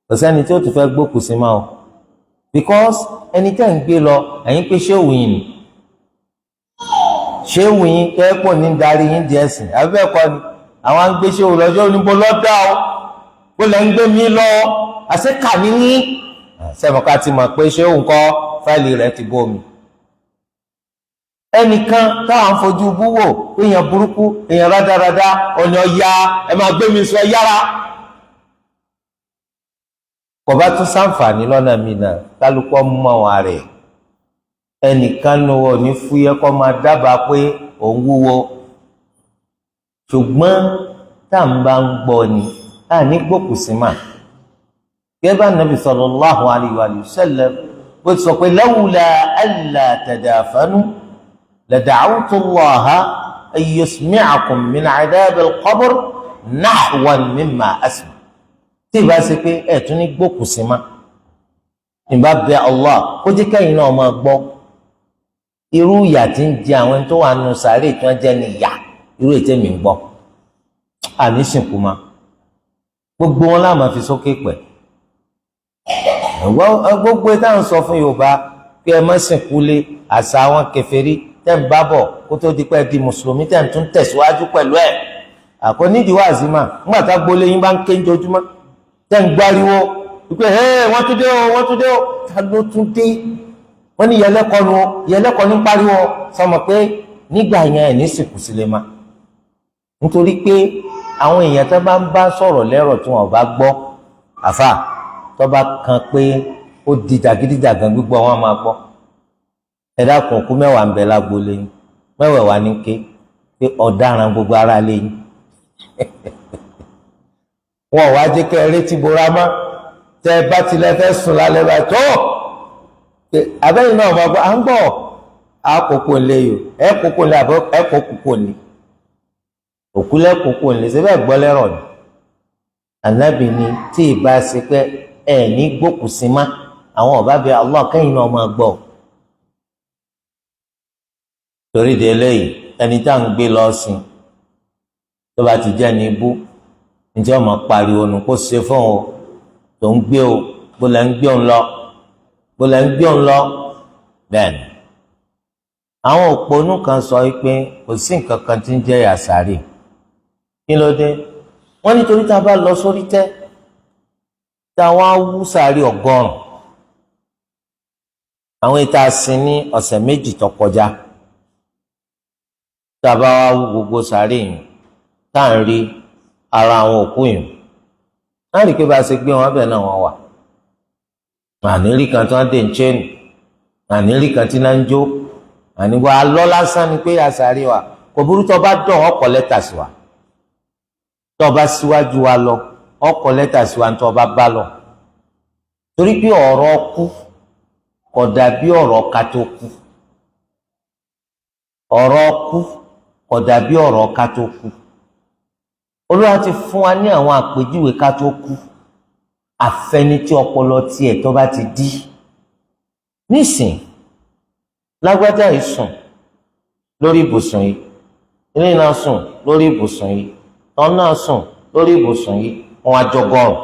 kò sẹ́ni tí ó ti fẹ́ gbókù sí máa o because ẹni tẹ́ ń gbé lọ ẹ̀yin pé ṣéwù yìí ni ṣéwù yín kẹ́pọ̀ ní darí yín di ẹ̀sìn abẹ́ẹ̀kọ́ ni àwọn agbé ṣéwù lọ́jọ́ oníbo lọ́dà ó bó lẹ́ ń gbé mi lọ àṣekà ní yín sẹ́mọ̀ká ti mọ̀ pé ṣéwù ńkọ́ fáìlì rẹ̀ ti bómi. ẹnìkan táwọn fojú bú wò èèyàn burúkú èèyàn rádaràda ọ̀nà ọ̀ya ẹ máa gbé mi sọ yára. kò bá tún sáǹfààní lọ́nà mi náà kálukọ́ mọ́ wọn rẹ̀ ẹnìkan nu wọn ní fúyẹ́ kọ́ máa dábàá pé òun wúwo ṣùgbọ́n tá à ń bá ń gbọ́ ni a ní gbòkùsí mà gẹ́gẹ́ bá nàbì sallallahu alayhi wa sallam bó ti sọ pé lawla alla tadafanu لدعوت الله أن يسمعكم من عذاب القبر نحوا مما أسمع tí ìbá ṣe pé ẹ tún ní gbókùsí má ìbá bẹ Allah kó jẹ́ kẹ́yìn náà máa gbọ́ irú ìyà tí ń jẹ àwọn tó wà nù sàárè tí wọ́n jẹ́ ní ìyà irú ètè mi ń gbọ́ àní sìnkú ma gbogbo wọn láàmà fi sókè pẹ̀ gbogbo ẹ̀ táwọn sọ fún Yorùbá pé ẹ má sìnkú lé àṣà àwọn kèfèrí tẹ́ ń bá bọ̀ kó tó di pé di mùsùlùmí tẹ́ ń tún tẹ̀síwájú pẹ̀lú ẹ̀ àkọ́nídìí wáàzí mà ńgbà tá gbolé yín bá ń ké ń jojúmọ́ tẹ́ ń gbáriwo wípé wọ́n tún dé o wọ́n tún dé o ta ló tún dé wọ́n ní yẹlẹ́kọ́ ní pariwo sọmọ pé nígbà yẹn ẹ̀ ní sìnkú sílẹ̀ ma nítorí pé àwọn èèyàn tó bá ń bá sọ̀rọ̀ lẹ́rọ̀ tí wọ́n bá gbọ́ àfà tó bá kan pé ó di jàgídíjàgan gbígbọ́ wọn máa gbọ́ ẹ dákun kú mẹ́wàá ń bẹ lágbo lẹ́yìn mẹ́wàá ní ké pé ọ̀daràn gbogbo ara lẹ́yìn wọn ò wá jẹ́ kẹ́ ẹ rétí bora mọ́ tẹ́ ẹ bá tilẹ̀ fẹ́ sùn lálẹ́ bá tó abẹ́yìn náà máa gbọ́ à ń gbọ́ àkókò ńlẹ̀ yìí ẹ kókò ńlẹ̀ àbọ̀ ẹ kó kókò ńlẹ̀ òkú lẹ́ kókò ńlẹ̀ ṣe bẹ́ẹ̀ gbọ́ lẹ́rọ̀ ni ànábì ni tí ì bá ṣe pé ẹ ní gbókùsí má àwọn ọ̀bá bẹ Allah kẹ́yìn náà máa gbọ́ torí de eléyìí ẹni tá à ń gbé lọ sí tó bá ti jẹ́ ní ibú ǹjẹ́ ọmọ pariwo nù kó ṣe fún o tó ń gbé o bó lẹ́ ń gbé òun lọ bó lẹ́ ń gbé òun lọ bẹ́ẹ̀ ni àwọn òpònú kan sọ pé kò sí nǹkan kan tí ń jẹ́ yàsárì kí ló dé wọ́n nítorí tá a bá lọ sórí tẹ́ táwọn á wú sàárì 100 àwọn ìta sin ní ọ̀sẹ̀ méjì tó kọjá tàbá wa wú gbogbo sàárè yìí tá à ń rí ara àwọn òkú yìí láì rí pé bá a ṣe gbé wọn bẹ́ẹ̀ náà wọ́n wà àníírí kan tí wọ́n dé ń chain àníírí kan tí náà ń jó àníwá lọ́ lásán ni pé àṣàrí wa kò burú tó bá dán ọkọ̀ lẹ́tà sí wa tó bá síwájú wa lọ ọkọ̀ lẹ́tà sí wa tó bá bá lọ torí pé ọ̀rọ̀ kú kò dàbí ọ̀rọ̀ ká tó kú ọ̀rọ̀ kú kò dàbí ọ̀rọ̀ ká tó kú Olúwa ti fún wa ní àwọn àpèjúwe ká tó kú àfẹni tí ọpọlọ tiẹ̀ tó bá ti dí nísìn lágbájá yìí sùn lórí ibùsùn yìí ilé náà sùn lórí ibùsùn yìí tọ́ náà sùn lórí ibùsùn yìí wọn àjọgọrùn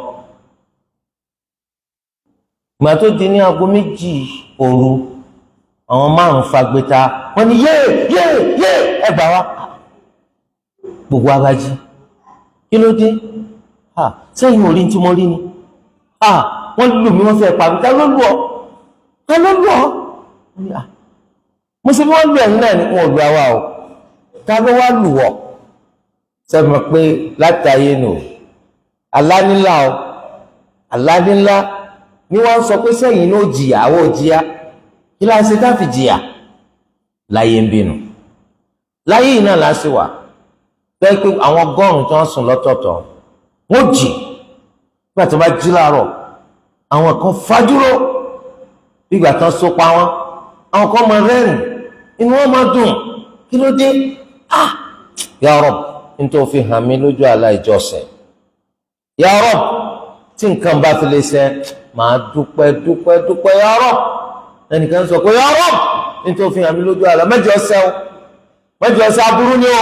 ìgbà tó di ní aago 2 òru àwọn 5 fagbéta wọn ni yéé ẹgbà wa gbogbo abájí kí ló dé sẹ́yìn orí tí mo rí ni wọ́n lù mí wọ́n fẹ́ pàbí ta ló lù ọ́ mo ṣe bí wọ́n lù ẹ̀yìn náà ní wọn ò lù àwa o ta ló wá lù ọ́ sẹ́mi pé látàyè nù alánílá ni wọ́n sọ pé sẹ́yìn ló jìyà àwọn ò jìyà kí láti ṣe káfí jìyà láyé ń bínú láyé yìí náà láti wà bẹ́ẹ̀ pé àwọn 100 tí wọ́n sùn lọ́tọ̀ọ̀tọ̀ wọ́n jì nígbà tó bá jí láàárọ̀ àwọn kan fajúrò nígbà tó ń sopa wọn àwọn kan máa rẹ́rìn inú wọn máa dùn kí ló dé Ya Rabb nítorí fi hàn mí lójú àlá ìjọsìn Ya Rabb tí nǹkan bá fi lè ṣe máa dúpẹ́ Ya Rabb ẹnìkan sọ pé Ya Rabb nítorí fi hàn mí lójú àlá mẹ́jọ ṣe aburú ni o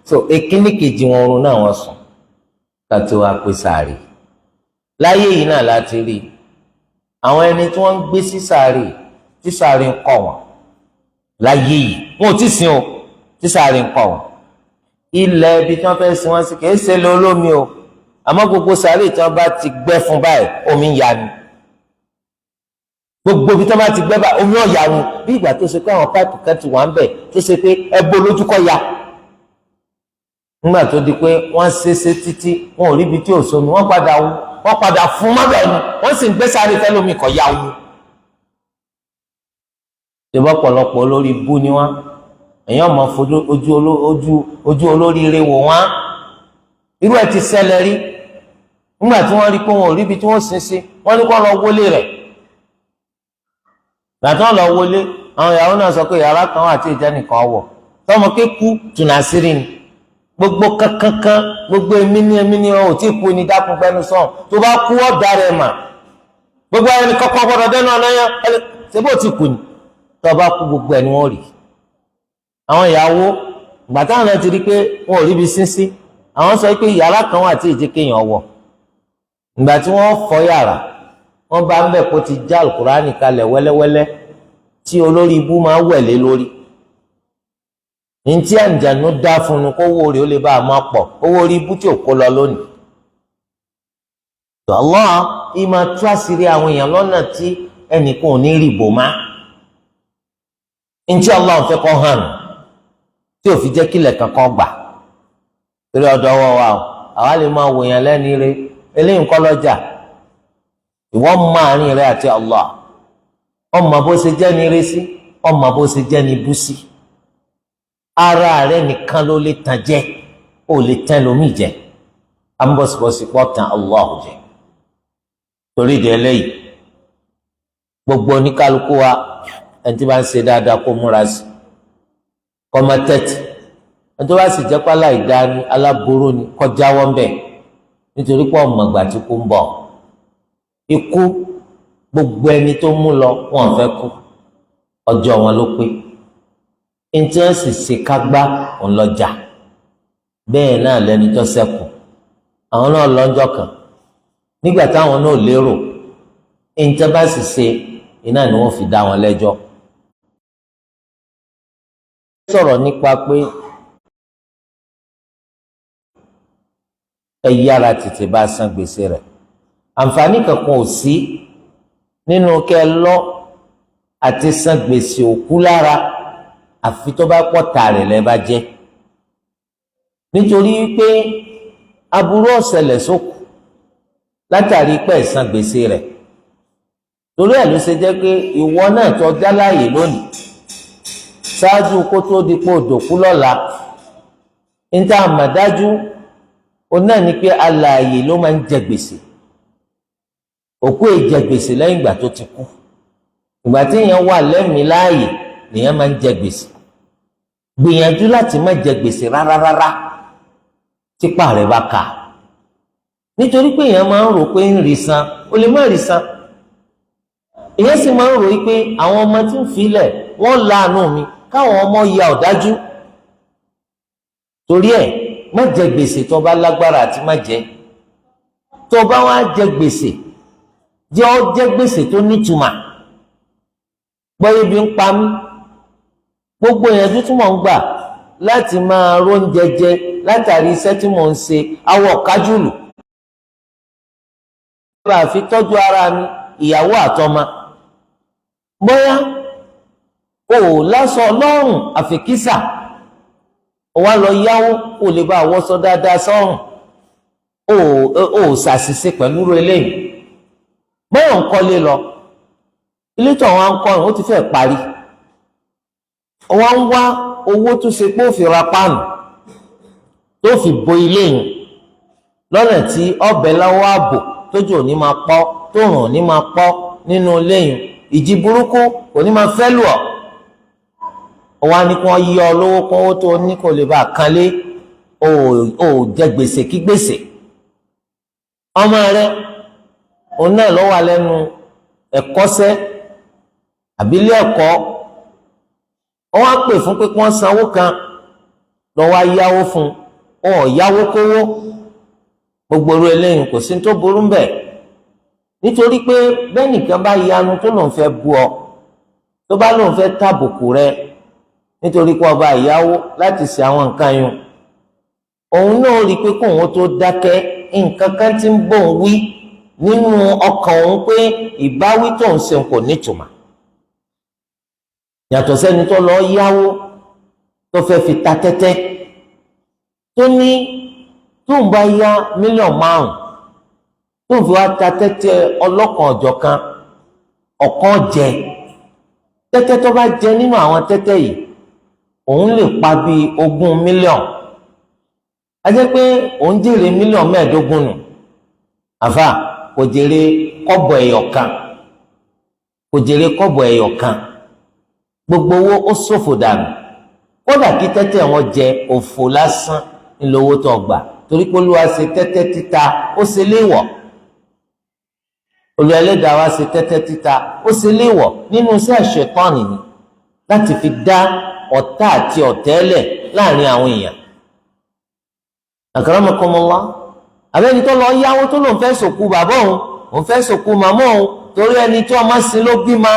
so èkíní kejì wọn oorun náà wọ́n sùn kátó wá pé sàárì láyé yìí náà láti rí àwọn ẹni tí wọ́n ń gbé sí sàárì tí sàárì ń kọ̀ wọ́n láyé yìí wọn ò tí sin o tí sáré ń kọ́ ọ ilẹ̀ ibi tí wọ́n fẹ́ sin wọn sí kìí ṣe lé olómi o àmọ́ gbogbo sáré tí wọ́n bá ti gbẹ́ fún báyìí omi ń ya ni gbogbo ibi tí wọ́n bá ti gbẹ́ báyìí omi ò ya wọn bí ìgbà tó ṣe pé àwọn páìpù kan ti wà ń bẹ̀ tó ṣe pé ẹbọ lójú kọ́ ya nígbà tó di pé wọ́n ṣeéṣe títí wọn ò rí ibi tí ò sómi wọ́n padà fún mọ́bẹ̀ ni wọ́n sì ń gbé sáré fẹ́lómi kọ̀ ya wọn. ṣùgbọ́n ọ̀pọ̀lọpọ̀ olórí ibú ni wọ́n èèyàn mọ̀ fojú ojú olóríire wò wọ́n irú ẹ̀ ti ṣẹlẹ̀ rí nígbà tí wọ́n rí pé wọn ò rí ibi tí wọ́n sin sí wọ́n ní kó lọ wọlé rẹ̀ gbàtọ́ lọ wọlé àwọn ìyàwó náà sọ pé yàrá kan wà tí ìjẹ́nìkan wọ̀ tọmọ pé kú tùnà sírí ni gbogbo kankankan gbogbo èmi ni ò tí kú ni dákun pẹ́nu sọ̀n tó bá kú ọ̀dà rẹ̀ mà gbogbo ẹni kọ́kọ́ gbọ́dọ̀ dẹ́nu ọ̀nà yẹn ṣé bó ti kú ni tó bá kú gbogbo ẹni wọ́n rí àwọn ìyàwó gbàtà náà ti rí pé wọn ò rí ibi sínsí àwọn sọ pé yàrá kan wà tí ìjẹ́ kéèyàn wọ̀ ìgbà tí wọ́n fọ́ yàrá wọ́n bá ń bẹ̀ kó ti já alukurani kalẹ̀ wẹ́lẹ́wẹ́lẹ́ tí olórí ibú máa wẹ̀lé lórí ní tí àǹjànú dá fún un kó owó rẹ̀ ó lè bá a máa pọ̀ owó orí ibú tí ò kó lọ lónìí. Allah ìmọ̀ tú àṣírí àwọn èèyàn lọ́nà tí ẹnìkan ò ní rí bò má ní tí Allah ń fẹ́ kọ́ hàn tí ò fi jẹ́ kílẹ̀ kankan gbà torí ọ̀dọ̀ wọ́ wa o àwa lè máa wòyàn lẹ́ni rẹ̀ eléyìí ń kọ́ lọ́jà ìwọ́n mọ àárín rẹ̀ àti Allah ọmọ bó ṣe jẹ́ ní ire sí ọmọ bó ṣe jẹ́ ní ibú sí ara rẹ̀ nìkan ló lè tàn jẹ ó lè tàn lómi jẹ ambọ̀sibọ̀sì pọ̀ tàn Allah jẹ torí ìdí eléyìí gbogbo oníkálukú wa ẹni tí bá ń ṣe dáadáa kó múra sí kọ́mọ tẹ́tì ẹni tó bá sì jẹ́ pálá ìdání aláboró ni kọjá wọ́n bẹ̀ nítorí pé ọmọ ìgbà tí kú ń bọ̀ ikú gbogbo ẹni tó mú lọ wọn fẹ́ kú ọjọ́ wọn ló pé ìntẹ́nsì ṣe kágbá ńlọjà bẹ́ẹ̀ náà lẹni tó ṣẹ́kù àwọn náà lọ́jọ́ kan nígbà táwọn náà lérò ìntẹ́ bá sì ṣe iná ni wọ́n fi dá wọn lẹ́jọ́. sọ̀rọ̀ nípa pé ẹ yára tètè bá san gbèsè rẹ̀ àǹfààní kankan ò sí nínú kẹ́ lọ àti san gbèsè òkú lára àfi tó bá pọ̀ tààrẹ̀ lẹ́ bá jẹ́ nítorí pé aburú ọ̀sẹ̀lẹ̀ sókù látàrí pé ẹ san gbèsè rẹ̀ torí ẹ̀ ló ṣe jẹ́ pé ìwọ náà tó dá láàyè lónìí ṣáájú kó tó di pé òdòkú lọ́la níta àmàdájú òun náà ni pé alààyè ló máa ń jẹ gbèsè òkú èjẹ gbèsè lẹ́yìn ìgbà tó ti kú ìgbà tí èèyàn wà lẹ́mìí láàyè nìyẹn máa ń jẹ gbèsè gbìyànjú láti má jẹ gbèsè rárá típa rẹ̀ bá kà nítorí pé èèyàn máa ń rò pé ń rí san ó lè má rí san èèyàn sì máa ń rò pé àwọn ọmọ tí ń filẹ̀ wọ́n láàánú mi káwọn ọmọ ya ọ̀dájú torí ẹ̀ má jẹ gbèsè tó bá lágbára àti má jẹ tó bá wá jẹ gbèsè jẹ́ ọ jẹ́ gbèsè tó nítumà gbọ́yé bí ń pa mí gbogbo èèyàn tó túmọ̀ ń gbà láti máa róúnjẹ jẹ látàrí iṣẹ́ tí mò ń ṣe awọ kájùlù bá fi tọ́jú ara mi ìyàwó àtọmọ bóyá o ò láṣọ lọ́rùn àfikísà o wá lọ yáwó o lè bá àwọṣọ dáadáa sọ́rùn o ò ṣàṣìṣe pẹ̀lú eléyìí bóyá ń kọ́lé lọ ilé tó àwọn akọrin ó ti fẹ́ parí wọ́n ń wá owó tó ṣe pé ó fi ra páànù tó fi bo ilé yìí lọ́nà tí ọbẹ̀ láwọ́ ààbò tójú òní máa pọ́ tóòrùn òní máa pọ́ nínú ilé yìí ìjì burúkú kò ní máa fẹ́ lù ọ́ wọ́n á ní kí wọ́n yí ọ lówó kún owó tó ní kò lè bá a kanlé ó jẹ gbèsè kí gbèsè ọmọ rẹ òun náà ló wà lẹ́nu ẹ̀kọ́ṣẹ́ àbílẹ̀ ẹ̀kọ́ wọ́n á pè fún pé kí wọ́n sanwó kan lọ́wọ́ yáwó fún ọ̀ yáwó kówó gbogbo orí eléyìí kò sí tó burú mbẹ̀ nítorí pé bẹ́ẹ̀ nìkan bá yanu tó lòun fẹ́ bu ọ tó bá lòun fẹ́ tàbùkù rẹ nítorí pé ọba ìyáwó láti ṣe àwọn nǹkan yun òun náà rí i pé kóun tó dákẹ́ nǹkan kan tí ń bọ̀ ń wí nínú ọkàn òun pé ìbáwí tó ń ṣe kò nítumọ̀ yàtọ̀ sẹ́ni tó lọ yáwó tó fẹ́ fi ta tẹ́tẹ́ tó ní tóun bá yá mílíọ̀nù 5 tóun fi wá ta tẹ́tẹ́ ọlọ́kan ọ̀jọ̀kan ọ̀kan jẹ tẹ́tẹ́ tó bá jẹ nínú àwọn tẹ́tẹ́ yìí òun lè pa bíi 20 mílíọ̀nù a jẹ́ pé òun jèrè mílíọ̀nù 15 nù àfà kò jèrè kọ́bọ̀ ẹyọ kan kò jèrè kọ́bọ̀ ẹyọ kan gbogbo owó ó ṣòfò dànù kódà kí tẹ́tẹ́ wọn jẹ òfò lásán ńlówó tó gbà torí pé Olúwa ṣe tẹ́tẹ́ títa ó ṣe léèwọ̀ Olúwa Ẹlẹ́dàá wa ṣe tẹ́tẹ́ títa ó ṣe léèwọ̀ nínú iṣẹ́ Ṣẹ̀tánì ni láti fi dá ọ̀tá àti ọ̀tẹ́lẹ̀ láàrin àwọn èèyàn Akramakumullah àbẹ́ni tó lọ yáwó tó lòun fẹ́ sòkú bàbá òun fẹ́ sòkú màmá òun torí ẹni tí ọmọ sí ló bímọ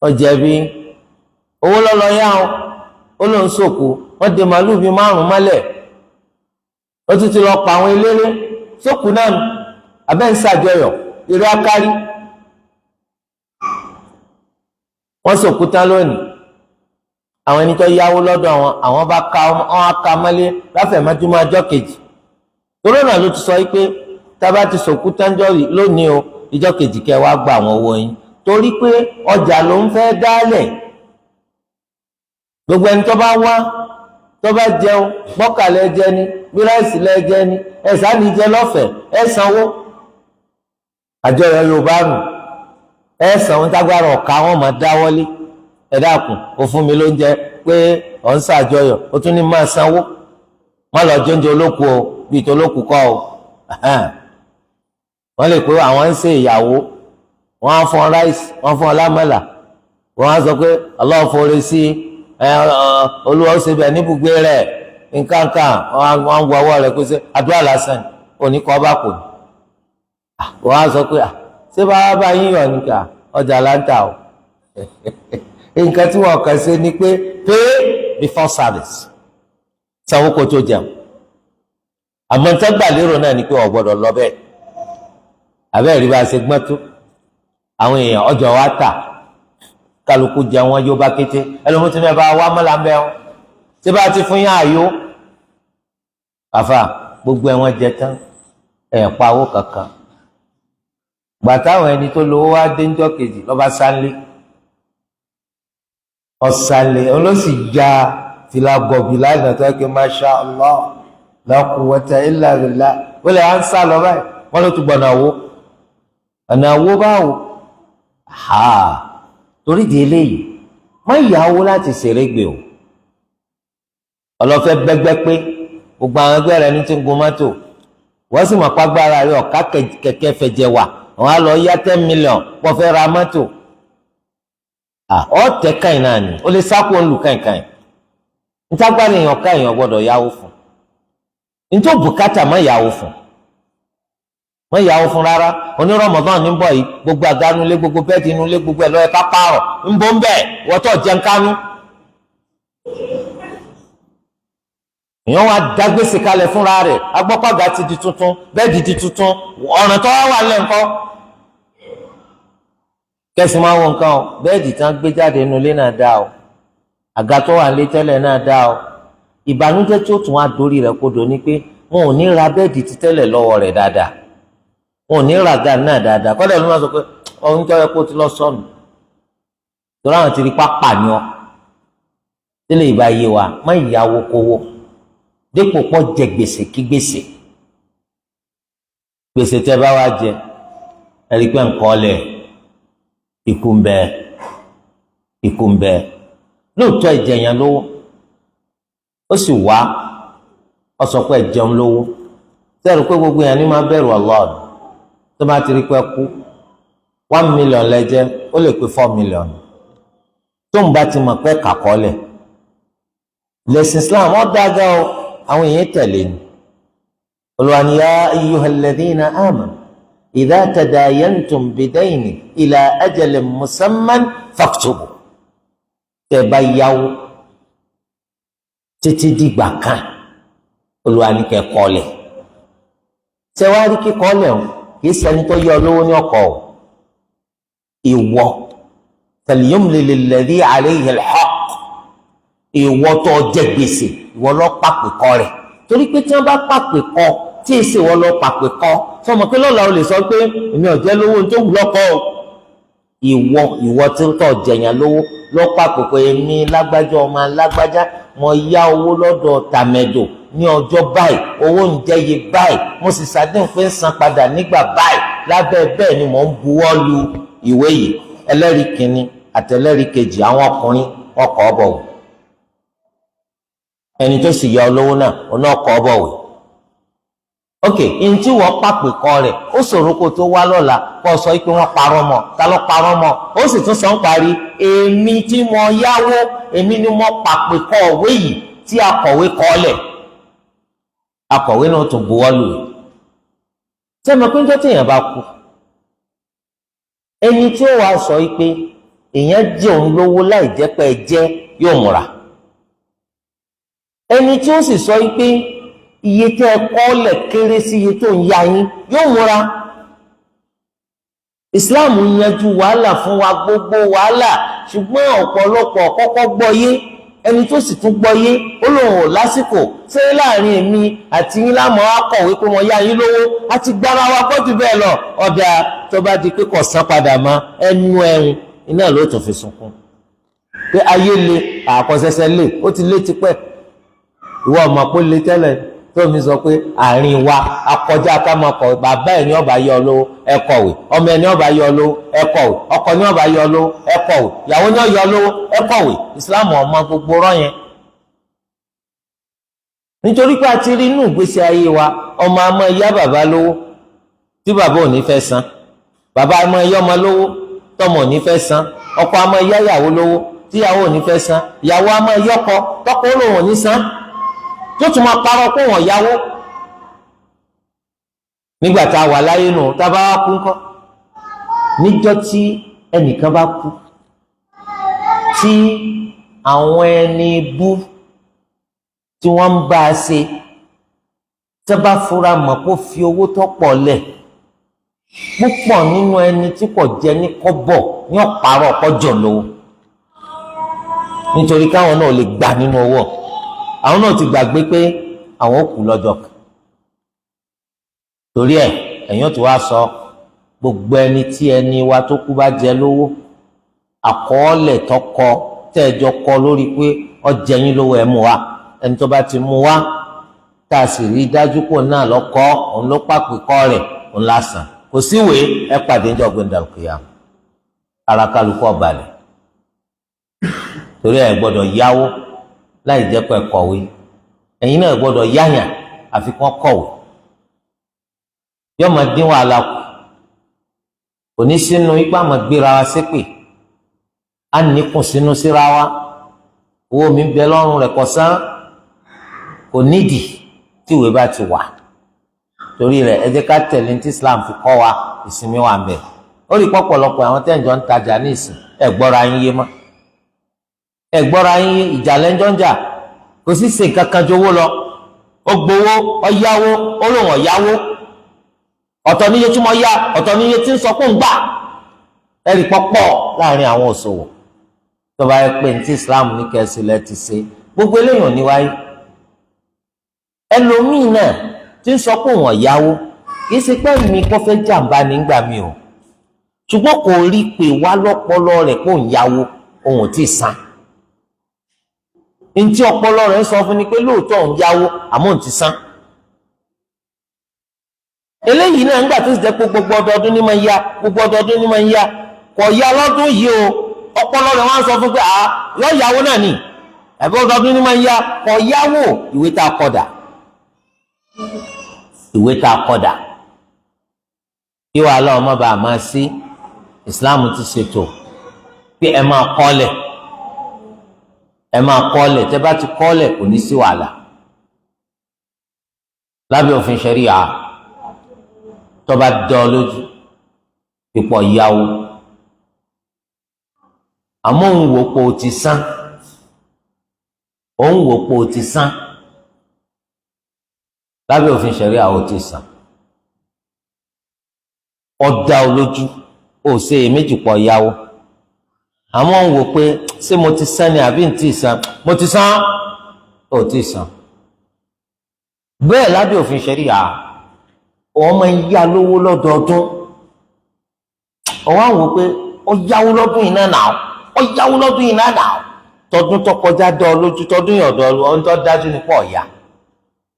ọjẹ̀bi owó lọ́lọ́ yá ó lòun sòkú wọ́n de màálù bíi 5 mọ́lẹ̀ ó tún ti lọ pa àwọn eléré sókú náà abẹ́ ń ṣàjọyọ̀ eré akárí wọ́n sòkú tán lónìí àwọn ẹni tó yáwó lọ́dọ̀ àwọn bá ká mọ́lé láfẹ̀mọ́júmọ́ ọjọ́ kejì torí náà ló ti sọ pé tábà ti sòkú tánjọ́ lónìí o ìjọ́ kejì kẹ́ wá gba àwọn owó yín torí pé ọjà ló ń fẹ́ dálẹ̀ gbogbo ẹni tó bá wá tó bá jẹun gbọ́kàlẹ̀ jẹ ni bíráìsì lẹ jẹ ni ẹ̀sán ní jẹ lọ́fẹ̀ẹ́ ẹ̀ sanwó àjọyọ̀ Yorùbá nù ẹ̀ sanwó tágbára ọ̀ka wọn máa dáwọ́lé ẹ dákun ó fún mi lóúnjẹ pé ọ̀ ń ṣàjọyọ̀ ó tún ní máa sanwó má lọ jóúnjẹ olóku o bíi tó olóku kọ́ o wọ́n lè pé àwọn ń ṣe ìyàwó wọ́n á fún ọ ráìsì wọ́n fún ọ lámàlà wọ́n á sọ pé Allah forí sí Olúwa ó ṣe bẹ̀ níbùgbé rẹ̀ nǹkankan wọ́n á wọ ọwọ́ rẹ̀ pé ṣe àdúrà lásán òní kọ́ bá kò ní wọ́n á sọ pé ṣé bá yín yọ̀ níkà ọjà láńtà o nǹkan tí wọ́n kàn ṣe ni pé pay before service sanwó kó tó jẹun àmọ́ nǹkan gbà lérò náà ni pé wọ́n gbọ́dọ̀ lọ bẹ́ẹ̀ àbẹ́ẹ̀ rí bá a ṣe gbọ́n tó àwọn èèyàn ọjọ́ wa tà kálukú jẹun wọn yóò bá kété ẹlòmíràn tí wọ́n bá wá mọ́lá ń bẹ́ wọn tí bá ti fún yín àyò àfà gbogbo ẹ̀ wọ́n jẹ tán ẹ̀ pa owó kankan gbàtàwọn ẹni tó lówó wá dé ńjọ́ kejì lọ́ba sánlé ọ̀sàlẹ̀ olóṣì já fìlà gọ̀bì láìnà tó kí masha Allah la quwwata illa billah ó lè ń sá lọ báyìí wọ́n ló tún gbọ́nà owó ọ̀nà owó báwo torí di eléyìí wọ́n ìyàwó láti ṣèrégbè o ọlọ́fẹ́ gbẹ́gbẹ́ pé gbogbo àwọn ẹgbẹ́ rẹ̀ ní ti ń gun mọ́tò wọ́n sì mọ̀ pàgbára rẹ̀ ọ̀ká kẹ̀kẹ́ fẹ̀jẹ̀ wà wọ́n á lọ yá 10 million pọ̀ fẹ́ ra mọ́tò ọ̀tẹ̀ káyìn náà ni ó lè sáko ń lu káyìn ntágbára èèyàn káyìn gbọ́dọ̀ yáwó fún ntó bùkátà má yáwó fún rárá oní Ramadan ní bọ̀ yìí gbogbo àgánú lé gbogbo bẹ́ẹ̀dì inú lé gbogbo ẹ̀ lọ́yẹ ká pààrọ̀ ń bọ́ ń bẹ̀ wọ́tọ̀ jẹun kánú. èèyàn wá dágbèsè kalẹ̀ fúnra rẹ̀ agbọ́pàgà ti di tuntun bẹ́ẹ̀dì di tuntun ọ̀ràn tó wà lẹ́ǹkọ́ kẹsì máa wọ nǹkan o bẹ́ẹ̀dì tán gbé jáde inú ilé náà dá o àga tó wà lé tẹ́lẹ̀ náà dá o ìbànújẹ́ tí ó tún wá dórí rẹ̀ kodò ni pé wọn ò ní ra bẹ́ẹ̀dì ti tẹ́lẹ̀ lọ́wọ́ rẹ̀ dáadáa wọn ò ní ra àga náà dáadáa kọ́dà ló máa sọ pé ọ̀hún tó yẹ kó ti lọ sọnù torí àwọn ti rí pápá ni ọ tẹ́lẹ̀ ìbá yé wa má ìyàwó kówó dípò pọ̀ jẹ gbèsè kí gbèsè tẹ́ bá wá jẹ ẹ̀rí pé nǹkan ọ̀lẹ̀ ikú ń bẹ lóòótọ́ ìjẹyàn lówó ó sì wá ọ sọ pé ẹjẹun lówó sẹ́rù pé gbogbo yẹn ní máa bẹ̀rù Allah tó bá ti rí pé kú 1 million lẹ́jẹ́ ó lè pé 4 million tó ń bá ti mọ̀ pé kàkọ́lẹ̀ lẹ́sìn Islam ó dága o àwọn èèyàn tẹ̀lé ni Olúwa ní ya ayyuhal ladhina amanu idha tadayantum bidaynin ila ajalin musamman faktubu tẹ́ bá yáwó títí dìgbà kan Olúwa ní kẹ́ kọ́lẹ̀ ṣé wàá rí kíkọ́lẹ̀ o kì í ṣẹni tó yá ọ lówó ní ọkọ̀ o ìwọ falyumlil alladhi alayhi alhaq ìwọ tó jẹ gbèsè ìwọ lọ pàpè kọ rẹ̀ torí pé tí wọ́n bá pàpè kọ tí èsì ìwọ lọ pàpè kọ sọmọ pé lọ́la o lè sọ pé èmi ò jẹ́ lówó tó wù lọ́kọ́ o ìwọ tí ń tọ̀ jẹ̀yàn lówó lọ pàpè kọ èmi lágbájá ọmọ lágbájá mo yá owó lọ́dọ̀ tàmẹ̀dò ní ọjọ́ báyìí owó ń jẹ́ iye báyìí mo sì ṣàdéhùn pé ń san padà nígbà báyìí lábẹ́ bẹ́ẹ̀ ni mò ń buwọ́ lu ìwé yìí ẹlẹ́rìí kìíní àtẹlẹ́rìí kejì àwọn ọkùnrin ọkọ̀ ọ̀bọ̀ wò ẹni tó sì yá olówó náà ọ̀nà ọkọ̀ ọ̀bọ̀ wò ok ní tí wọ́n pàpè kọ rẹ̀ ó ṣòro kó tó wá lọ́la kó sọ pé wọ́n parọ́ mọ́ ta ló parọ́ mọ́ ó sì tún sọ ń parí èmi tí mo yáwó èmi ni mo pàpè kọ òwe yìí tí akọ̀wé kọ lẹ̀ akọ̀wé náà tún buwọ́ lù sẹ́mi pé ń jẹ́ tí èèyàn bá kú ẹni tí ó wàá sọ pé èèyàn jẹ òun lówó láì jẹ́ pé ẹ jẹ́ yóò múra ẹni tí ó sì sọ pé iye tẹ́ ẹ kọ́ lẹ̀ kéré sí iye tó ń ya yín yóò múra Islam yanjú wàhálà fún wa gbogbo wàhálà ṣùgbọ́n ọ̀pọ̀lọpọ̀ kọ́kọ́ gbọ́ yé ẹni tó sì tún gbọ́ yé ó lóun ò lásìkò ṣé láàrin èmi àti yín lámọ̀ akọ̀wé pé wọ́n yá yín lówó àti gbára wa gbọ́dọ̀ bẹ́ẹ̀ lọ ọ̀dà tó bá di pé kò san padà mọ́ ẹnu ẹ̀hún iná ló tún fi sunkún pé ayé le àkọsẹsẹ lè ó ti lé tipẹ́ ìwọ ọmọ pé lè tẹ́lẹ̀ tó mi sọ pé àárín wa akọjá kámakọ bàbá ẹ̀ ní ọba yọ ọ lówó ẹ kọ̀wé ọmọ ẹ̀ ní ọba yọ ọ lówó ẹ kọ̀wé ọkọ ní ọba yọ ọ lówó ẹ kọ̀wé ìyàwó ní ọyọ lówó ẹ kọ̀wé Islam ọmọ gbogbo rọ yẹn nítorí pé a ti rí inú ìgbésí ayé wa ọmọ àmọ́ ìyá bàbá lówó tí bàbá ò ní fẹ́ san bàbá àmọ́ ìyá ọmọ lówó tọmọ ò ní fẹ́ san ọkọ àmọ́ ìyá ìyàwó lówó tíyàwó ò ní fẹ́ san ìyàwó àmọ́ ìyá ọkọ tọkọ olóhùn ò ní san tó tún máa parọ́ pé wọ́n yáwó nígbà tá a wà láyé nù tá a bá wá kú ńkọ́ níjọ́ tí ẹnìkan bá kú tí àwọn ẹni bú tí wọ́n ń bá a ṣe tí wọ́n bá fura mọ̀ kó fi owó tó pọ̀ lẹ̀ púpọ̀ nínú ẹni tí kò jẹ ní kọ́bọ̀ ní ọ̀párọ̀ kọjọ lówó nítorí káwọn náà lè gbà nínú owó àwọn náà ti gbàgbé pé àwọn kú lọ́jọ́ kan torí ẹ̀ ẹ̀yàn tó wá sọ gbogbo ẹni tí ẹni wa tó kú bá jẹ lówó àkọọ́lẹ̀ tọkọ tẹ́ẹ̀jọ kọ lórí pé ó jẹ yín lówó ẹ̀ mú wa ẹni tó bá ti mú wa tá a sì rí dájú pò náà lọ́kọ́ òun ló pàpè kọ́ rẹ̀ òun lásán kò síwèé ẹ pàdé ńjọ́ gbẹndàlùkìyà ara kálukú ọ̀bàlẹ̀ torí ẹ̀ gbọ́dọ̀ yáwó láì jẹ́ pé kọ̀wé ẹ̀yin náà gbọ́dọ̀ yáyàn àfi kán kọ̀wé yóò máa dín wàhálà kù kò ní sínú ipá máa gbéra wa ṣépè á níkùn sínú síra wa owó mi bẹ lọ́rùn rẹ̀ kọ̀sán kò nídìí tí ìwé bá ti wà torí rẹ̀ ẹ jẹ́ ká tẹ̀lé ní tí Islam fi kọ́ wa ìsinmi wà ń bẹ ó rí pọ̀pọ̀lọpọ̀ àwọn tẹ́ǹjọ́ ń tajà ní ìsìn ẹ̀ gbọ́ra yín yé mọ́ ẹgbọ́ra yín ìjà lẹ́jọ́ ń jà kò sí ṣe kankan jowó lọ ó gbowó ó yáwó ó lòun ọ̀yáwó ọ̀tọ̀ níye tí mo yá ọ̀tọ̀ níye tí ń sọ fún gbà ẹ̀rì pọ́pọ́ láàrin àwọn òṣòwò tó bá yẹ pé ní tí Islam ní kẹsì lẹ ti ṣe gbogbo eléyàn ní wáyé ẹlòmíì náà tí ń sọ pé òun ọ̀yáwó kì í ṣe pé mi kò fẹ́ jàǹbá nígbà mi o ṣùgbọ́n kò rí pé wá lọ́pọlọ rẹ̀ pé òun yáwó òun ò tí ì san ntí ọpọlọ rẹ̀ sọ fún ni pé lóòótọ́ òun yáwó àmọ́ òun ti san eléyìí náà nígbà tó sì jẹ́ pé gbogbo ọdọọdún ní máa ń yá gbogbo ọdọọdún ní máa ń yá kò yá lọ́dún yìí o ọpọlọ rẹ̀ wọ́n sọ fún pé yọ yáwó náà ni ẹ̀bí ọdọọdún ní máa ń yá kò yáwó ìwé tá a kọdà ìwé tá a kọdà kí wàhálà ọmọ bá a máa sí Islam ti ṣètò pé ẹ máa kọ́lẹ̀ ẹ máa kọ́lẹ̀ tẹ́ bá ti kọ́lẹ̀ kò ní sí wàhálà lábẹ́ òfin ṣẹ̀ríà tó bá dán lójú pípọ̀ yáwó àmọ́ òun wò pé o ti san òun wò pé o ti san lábẹ́ òfin ṣẹ̀ríà o ti san ọ̀dà olójú ó ṣe èméjì pọ̀ yáwó àmọ́ òun wò pé ṣé mo ti san ni àbí n tí san mo ti san ó ti san bẹ́ẹ̀ lábẹ́ òfin ṣẹ̀ríà ọmọ yá lówó lọ́dọọdún ọwọ́ àwọn wò pé ó yáwó lọ́dún yìí náà náà ó yáwó lọ́dún yìí náà náà tọdún tó kọjá dán lójú tọdún yìí ọ̀dọ́ ọ̀hún tó dájú ní pọ̀ ọ̀yà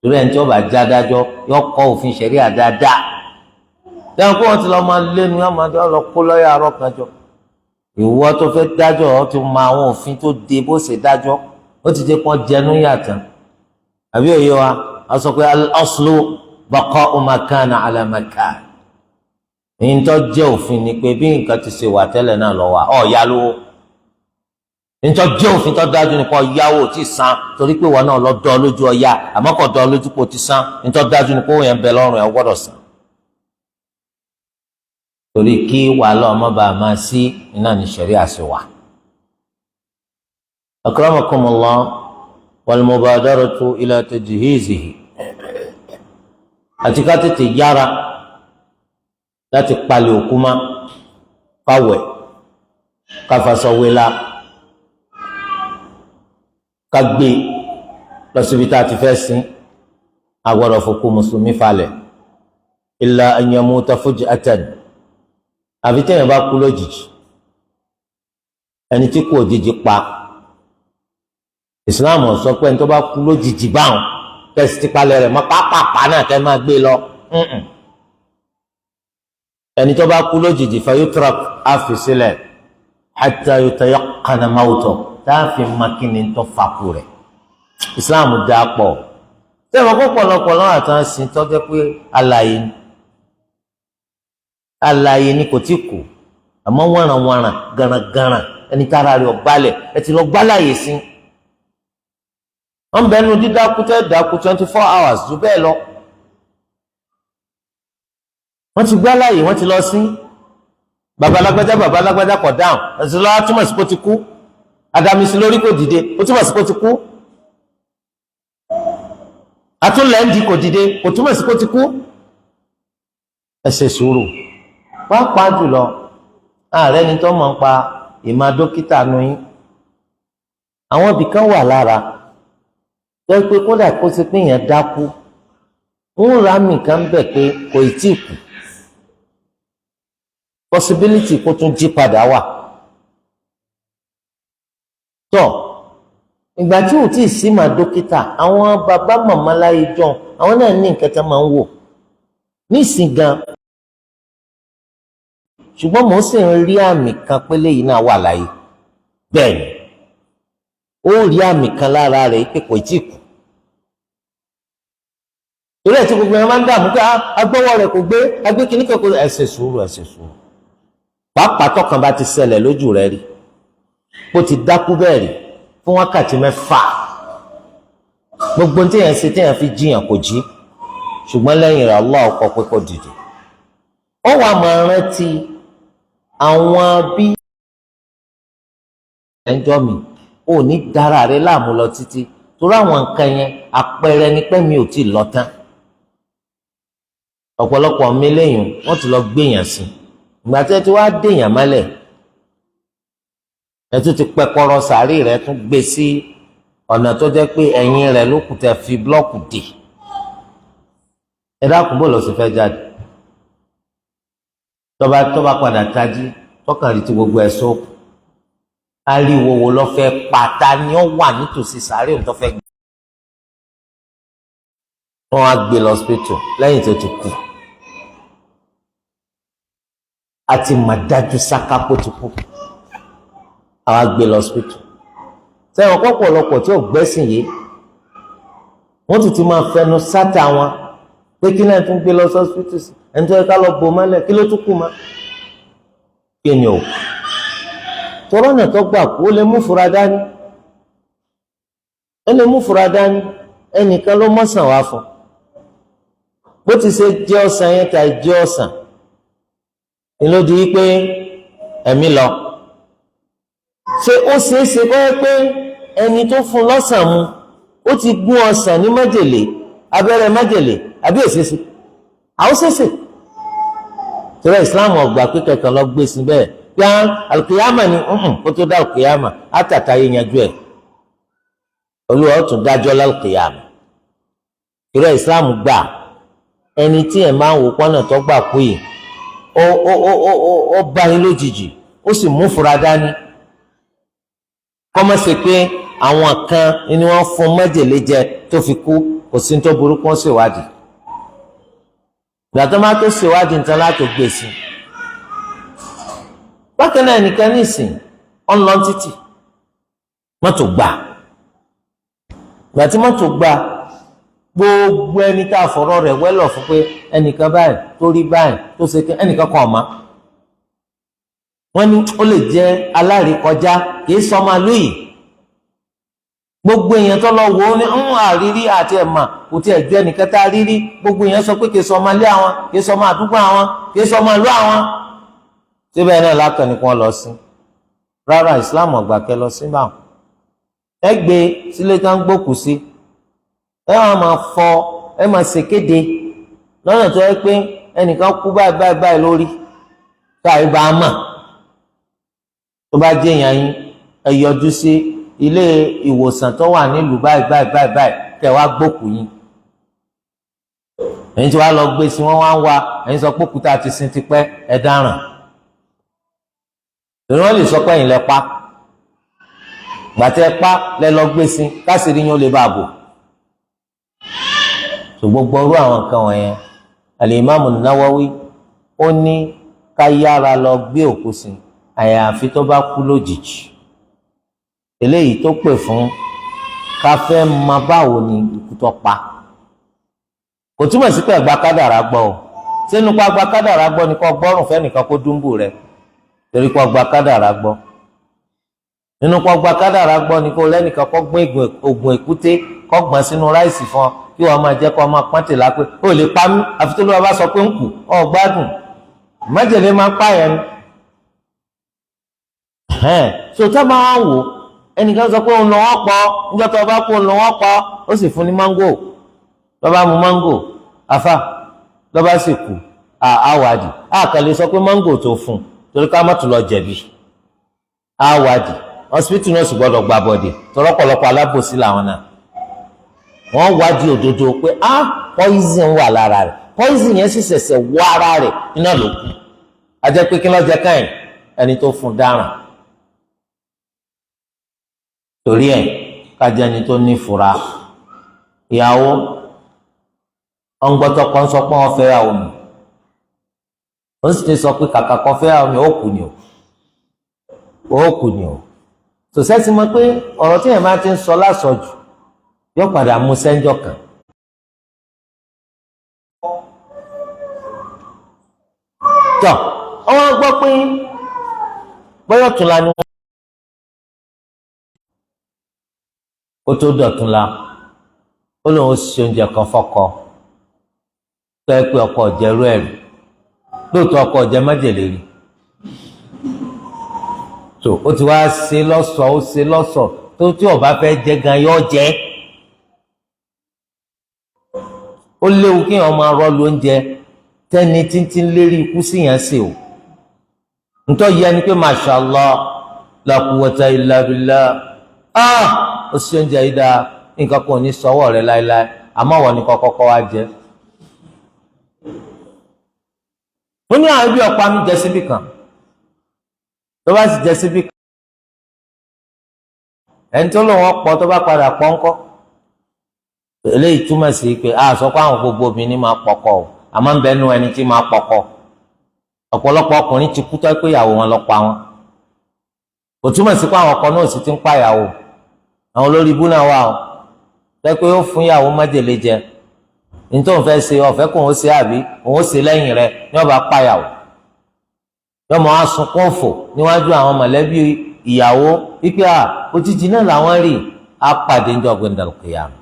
torí ẹni tí wọ́n bá já dájọ́ yọ kọ́ òfin ṣẹ̀ríà dáadáa lẹ́yìn pé wọ́n ti lọ́ọ́ máa lé ní ọmọdé ọlọ́ kó lọ́ọ́yà arọ́ kan jọ ìwọ tó fẹ́ dájọ́ ọ ti mọ àwọn òfin tó de bó ṣe dájọ́ ó ti jẹ́ kó jẹnu yàtọ̀ àbí òye wa a sọ pé al-aslu baqa'u ma kana ala ma kana èyí tó jẹ́ òfin ni pé bí nǹkan ti ṣe wà tẹ́lẹ̀ náà lọ wà ọ̀ yá lówó èyí tó jẹ́ òfin tó dájú ni kò yáwó tí san torí pé wọn náà lọ dán lójú ọ̀yà àmọ́ kò dán lójú kò ti san èyí tó dájú ni kó yẹn bẹ lọ́rùn ẹ̀ gbọ́dọ̀ san torí kí wàhálà ọmọ bá a máa sí iná ní ṣẹ̀ríà ṣe wà. akramakumullah wal mubadaratu ila tajhizihi àti ká tètè yára láti palẹ̀ òkú mọ́ káwẹ̀ káfasọ̀wéla ká gbé lọ síbi tá a ti fẹ́ sin agbọ́dọ̀ fòkú mùsùlùmí falẹ̀ illa an yamuta fuj'atan àfi téèyàn bá kú lójijì ẹni tí kú òjijì pa ìsìláàmù sọ pé ẹni tó bá kú lójijì báwọn kẹsì ti palẹ̀ rẹ̀ mọ́ pápápá náà kẹ́ máa gbé lọ ẹni tó bá kú lójijì fayutrak àfi sílẹ̀ hatta yutayaqqana mawtuh táàfin makíni tó fakú rẹ̀ ìsìláàmù dáa pọ̀ tẹ́wọ̀n kó pọ̀lọpọ̀ lọ́wọ́ àtàn sí tọ́jọ́ pé alààyè ni kò tí kù àmọ́ wọ́nranwọ́nran garangaran ẹni tára rẹ̀ ọ̀balẹ̀ ẹ ti lọ gbálàyè sí wọ́n bẹnu dídákú tẹ́ dákú 24 hours jù bẹ́ẹ̀ lọ wọ́n ti gbálàyè wọ́n ti lọ sí babalágbájá kọ̀ dáhùn ẹ̀sìn lọ́wọ́ túmọ̀ sí kó ti kú adamisi lórí kò dìde ó túmọ̀ sí kó ti kú atúnlẹ̀ndì kò dìde kò túmọ̀ sí kó ti kú ẹ ṣe sùúrù pàápàá jùlọ ààrẹ ni tó mọ̀ ń pa ìmọ̀ dókítà nu yín àwọn ibìkan wà lára tó pé kódà kó ti pín yẹn dákú ń ra mi kan bẹ̀ pé kò tí kú possibility kó tún jí padà wà tó ìgbà tí ò tí ì sí mà dókítà àwọn bàbá màmá láyé jọ àwọn náà ní nǹkan tó máa ń wò nísìn gan ṣùgbọ́n mò ń sì ń rí àmì kan pé léyìí náà wà láyé bẹ́ẹ̀ ni ó rí àmì kan lára rẹ̀ pé kò tí kù torí ẹ̀ tí gbogbo ẹ̀ máa ń dààmú pé agbọ́wọ́ rẹ̀ kò gbé agbé kìíní kan kò ẹ ṣe sùúrù pàápàá tọkàn bá ti ṣẹlẹ̀ lójú rẹ̀ rí bó ti dákú bẹ́ẹ̀ rí fún wákàtí 6 gbogbo téèyàn ṣe téèyàn fi jiyàn kò jí ṣùgbọ́n lẹ́yìn rẹ̀ Allah kọ pé kò dìde ó wàá máa rántí àwọn bí ẹjọ́ mi ò ní dára rẹ̀ láàmú lọ títí torí àwọn nǹkan yẹn àpẹẹrẹ ni pé mi ò tí ì lọ tán ọ̀pọ̀lọpọ̀ mi lẹ́yìn wọ́n ti lọ gbéyàn sí ìgbà tí ẹ ti wá déyàn mọ́lẹ̀ ẹ tún ti pẹkọrọ sàárì rẹ̀ tún gbé sí ọ̀nà tó jẹ́ pé ẹ̀yìn rẹ̀ ló kù tẹ́ fi blọ́ọ̀kù dè ẹ dákun bó lọ sí fẹ́ jáde tọ́ba padà tají tọkàn rí ti gbogbo ẹ̀ sóòpù ariwo wo lọ fẹ́ pàtà ni ó wà nítòsí sàárè òun tó fẹ́ gbé wọn á gbé lọ hospital lẹ́yìn tó ti kú àti màdájú sákápó ti kú àwọn á gbé lọ hospital sẹ́wọ̀n pọ̀pọ̀lọpọ̀ tí ò gbẹ́sìn yìí wọ́n tún ti máa fẹnu sátà wọn pé kí náà tún gbé lọ hospital sí ẹni tó yẹ ká lọ bò mọ́lẹ̀ kí ló tún kù mọ́ kí ni o tọrọ náà tó gbà kú ó lè mú fura dání ẹnìkan ló mọ̀sán wá fún bó ti ṣe jẹ́ ọ̀sán yẹn ká jẹ́ ọ̀sán ni ló di pé ẹ̀mí lọ ṣé ó ṣeé ṣe kọ́ pé ẹni tó fún lọ́sàn mu ó ti gún ọsàn ní májèlé abẹ́rẹ́ májèlé àbí òṣèṣe àwọn ṣèṣe torí Islam ọgbà pé kẹkàn lọ gbé sí bẹ́ẹ̀ pé alùkìyàmà ni kó tó dá alùkìyàmà àtàtà yé yanjú ẹ̀ Olúwa ó tún dájọ́ lálùkìyàmà torí Islam gbà ẹni tí ẹ̀ máa ń wò pọ́nà tó gbà kú yìí ó bá yín lójijì ó sì mú fura dání kọ́mọ́ ṣe pé àwọn kan ni wọ́n fún májèlé jẹ tó fi kú kò sí ní tó burúkú wọ́n ṣèwádìí gbàtọ́ máa tó ṣèwádìí nǹkan láti gbé sí i bákan náà nìkan nísìn ọ̀nlọ́ títì mọ́tò gbàtí mọ́tò gbà gbogbo ẹni tá a fọ̀rọ̀ rẹ̀ wẹ́lọ̀ fún pé ẹnìkan báyìí tó rí báyìí tó ṣe kí ẹnìkan kan ọ̀ma wọ́n ní ó lè jẹ́ aláìrékọjá kìí sọmọ lóyìí gbogbo èèyàn tó lọ wò ó ní àrírí àti ẹ̀mà kò tí ẹ̀ ju ẹnìkan tá a rírí gbogbo èèyàn sọ pé kìí sọmọ ilé àwọn kìí sọmọ àdúgbò àwọn kìí sọmọ ìlú àwọn síbẹ̀ náà lákàn ní kí wọ́n lọ sí rárá Islam ọ̀gbà kẹ lọ sí báwọn ẹ gbé sílé ká ń gbókù sí ẹ máa fọ ẹ máa ṣèkéde lọ́nà tó yẹ pé ẹnìkan kú báyìí lórí káyé bá a mà tó bá jẹ́ èèyàn yín ẹ yọjú sí ilé ìwòsàn tó wà nílùú báyìí kẹ́ wá gbókù yín ẹ̀yin tí wàá lọ gbé sí wọ́n wá ń wá ẹ̀yin sọ pé òkúta ti sin tipẹ́ ẹ dáràn torí wọ́n lè sọ pé ẹ̀yin lẹ pa gbàtẹ́ pa lẹ lọ gbé sí káṣíìrì yín ó lè bá a bò tó gbogbo orú àwọn nǹkan wọ̀nyẹn Al-Imam An-Nawawi ó ní ká yára lọ gbé òkú sí àyàfi tó bá kú lójijì eléyìí tó pè fún ká fẹ́ mọ báwo ni ikú tó pa kò túmọ̀ sí pé ẹ̀gbá kádàrá gbọ́ o sínú pa gba kádàrá gbọ́ ni kò gbọ́rùn fẹ́nìkan kó dúnbù rẹ torí kò gba kádàrá gbọ́ nínú kò gba kádàrá gbọ́ ni kò lẹ́nìkan kó gbé ògùn èkúté kó gbọ́n sínú ráìsì fún ọ kí wọ́n máa jẹ́ kó máa pọ́ntì lápé ó lè pa mí àfi tó lọ́wọ́ bá sọ pé ń kù ọ̀ gbádùn májèlé máa pààyàn ni sòtá máa ń wò ẹnìkan sọ pé òun lọ́wọ́ pọ̀ níjọ́ tó bá kú òun lọ́wọ́ pọ̀ ó sì fún ní máńgò lọ́ba mu máńgò afa lọ́ba sì kú àwádìí àkàlẹ́ sọ pé máńgò tó fún torí ká má tún lọ jẹ̀bi àwádìí hospital náà sì gbọ́dọ̀ gba bọ̀dẹ̀ tọ́lọ́pọ̀lọpọ̀ alábòsí làwọn náà wọ́n wádìí òdodo pé poison wà lára rẹ̀ poison yẹn sì ṣẹ̀ṣẹ̀ wọ ara rẹ̀ iná ló kù a jẹ́ pé kí ló jẹ́ káyìn ẹni tó fún dáràn torí ẹ̀ kájẹ́ ẹni tó ní fura ìyàwó ọ̀ngbọ́tọ̀ kan sọ pé wọ́n fẹ́ yàwó mi ó sì ti sọ pé kàkà kan fẹ́ yàwó mi ó kù ni o sòsẹ́sì mọ̀ pé ọ̀rọ̀ tí yẹn máa ti ń sọ lásọjù yóò padà mú sẹ́ńjọ́ kan. tọ́ ọwọ́ gbọ́ pé bọ́yọ̀ tún la ni wọ́n kó tó dọ̀tún la ó lóun ṣe oúnjẹ kan fọ́kọ tó ẹ pé ọkọ ọ̀jẹ̀rú ẹ̀rù lóòótọ́ ọkọ ọ̀jẹ̀ májèlé rí tó ó ti wá ṣe lọ́sọ̀ọ́ tó tí ọba fẹ́ jẹ gan yọ jẹ ó léwu kí wọn máa rọlù oúnjẹ tẹni títí lérí ikú sí yẹn ṣe o nítorí yẹ ni pé masha Allah la quwwata illa billah ó sì oúnjẹ yìí dáa nǹkan kan ò ní sọwọ́ rẹ láéláé àmọ́ wọn ni kọ́kọ́ wá jẹ ó ní àwọn ibi ọ̀pá mi jẹ síbì kan tó bá sì jẹ síbì kan ẹni tó lòun ọ̀pọ̀ tó bá padà pọ̀ ńkọ́ eléyìí túmọ̀ sí pé sọ pé àwọn gbogbo obìnrin máa pọkọ o àmọ́ ń bẹ nu ẹni tí máa pọkọ ọ̀pọ̀lọpọ̀ ọkùnrin ti kú tó pé ìyàwó wọn lọ pa wọn kò túmọ̀ sí pé àwọn ọkọ náà sì ti ń pa ìyàwó àwọn olórí ibú náà wà o tẹ́ pé ó fún ìyàwó májèlé jẹ ní tó ń fẹ́ ṣe ọ̀fẹ́ kò ń ṣe àbí òun ó ṣe lẹ́yìn rẹ̀ ní ọba pa ìyàwó yọmọ á sunkún òfò níwájú àwọn mọ̀lẹ́bí ìyàwó wípé òjijì náà làwọn rí apàdé ńjọ́ gbẹndàlùkìyàmù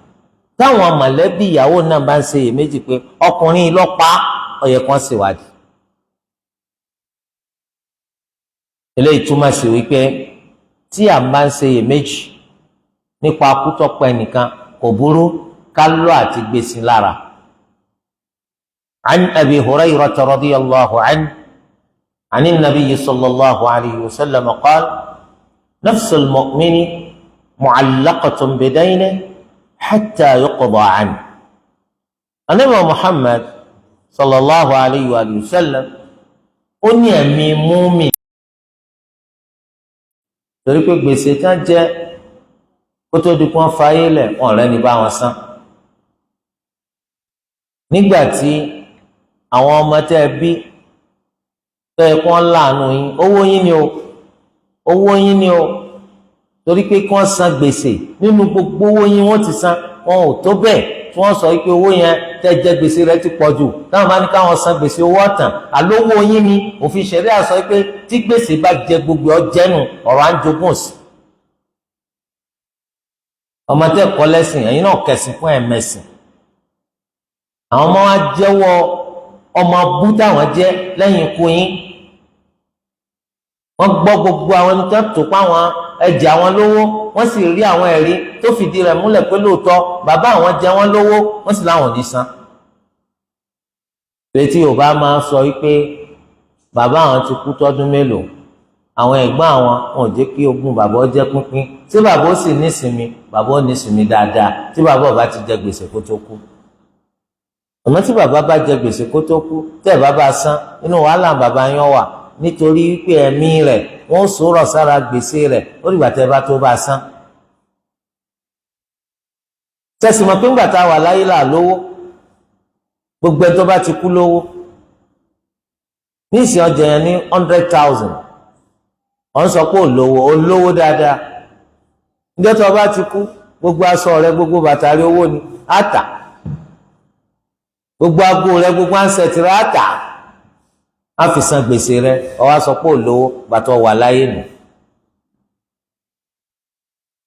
táwọn mọ̀lẹ́bí ìyàwó náà bá ń ṣe iyèméjì pé ọkùnrin lọ́pàá ó yẹ kán ṣèwádìí eléyìí túmọ̀ sí wípé tí à ń bá ń ṣe iyèméjì nípa akútọ́pọ̀ ẹnìkan kò burú ká lọ àti gbèsè lára. عن أبي هريرة رضي الله عنه عن النبي صلى الله عليه وسلم قال نفس المؤمن معلقة بدينه حتى يقضى عنه. النبي محمد صلى الله عليه وآله وسلم أني أمي مؤمن torí pé gbèsè tán jẹ kó tó di kó wọn fàyè lẹ ọ̀rẹ́ ní bá wọn san. nígbà tí àwọn ọmọ tẹ́ ẹ bí tẹ́ ẹ kó láàánú yín, owó yín ni o, owó yín ni o, torí pé kí wọ́n san gbèsè nínú gbogbo owó yín wọ́n ti san, wọn ò tó bẹ́ẹ̀ tí wọ́n sọ pé owó yẹn tẹ́ jẹ gbèsè rẹ̀ ti pọ̀ jù táwọn bá ní káwọn san gbèsè owó ọ̀tàn àlówó yín ni. òfin ṣẹ̀ríà sọ pé tí gbèsè bá jẹ gbogbo ọjẹ́nu ọ̀rọ̀ à ń jogún sí. ọmọ tẹ́ kọ́ lẹ́sìn ẹ̀yin náà kẹsìn fún ẹ̀mẹ́sìn. àwọn ọmọ wa jẹ́wọ́ ọmọ bú táwọn jẹ́ lẹ́yìn ikú yín. wọ́n gbọ́ gbogbo àwọn ẹni tó tó pa àwọn ẹ̀jẹ̀ àwọn lówó, wọ́n sì rí àwọn ẹ̀rí tó fìdí rẹ̀ múlẹ̀ pé lóòótọ́ bàbá àwọn jẹ wọ́n lówó, wọ́n sì láwọn ò ní san. Retí Yorùbá máa ń sọ wípé bàbá àwọn ti kú tọ́dún mélòó, àwọn ẹ̀gbọ́n àwọn wọn ò jẹ́ kí ogún bàbá ó jẹ́ pínpín. tí bàbá ó sì nísinmi, bàbá ó nísinmi dáadáa tí bàbá ò bá ti jẹ gbèsè kó tó kú. àmọ́ tí bàbá bá jẹ gbèsè kó tó kú, tẹ́ bá bá san, inú wàhálà bàbá yín wà, nítorí wípé ẹ̀mí rẹ̀ wọ́n sọ̀rọ̀ sára gbèsè rẹ̀ ó dìgbà tẹ́ bá tó bá san. tẹ̀sí mọ̀ pé ńgbà tá a wà láyé là lówó, gbogbo ẹ̀ tó bá ti kú lówó. ní ìsìn ọjà yẹn ní 100,000 ọ̀n sọ pé olówó dáadáa. níjọ́ tó bá ti kú, gbogbo aṣọ rẹ̀ gbogbo bàtà rẹ̀ owó ni àtà, gbogbo ago rẹ̀ gbogbo ansẹ̀tì rẹ̀ àtà á fi san gbèsè rẹ̀. ó wá sọ pé olówó bàtà wà láyé nù.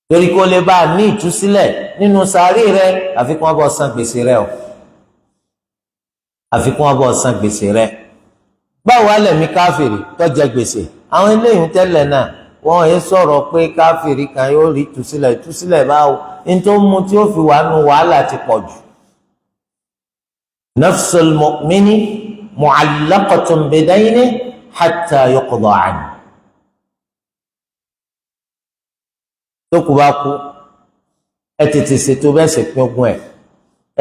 torí kó lè bá a ní ìtúsílẹ̀ nínú sàárì rẹ̀, àfi kí wọ́n bọ́ san gbèsè rẹ̀ o, àfi kí wọ́n bọ́ san gbèsè rẹ̀. báwo wá lẹ̀mí káfìrí tó jẹ gbèsè? àwọn eléyìí tẹ́lẹ̀ náà wọ́n yé sọ̀rọ̀ pé káfìrí kan yóò rí ìtúsílẹ̀ báwo, ní tó mú tí ó fi wà nù wàhálà ti pọ̀ jù. nafsul mu'mini mu'allaqatun bidaynihi hatta yuqda anhu. tó kù bá kú, ẹ tètè ṣètò bẹ́ẹ̀ sì pín ogún ẹ̀,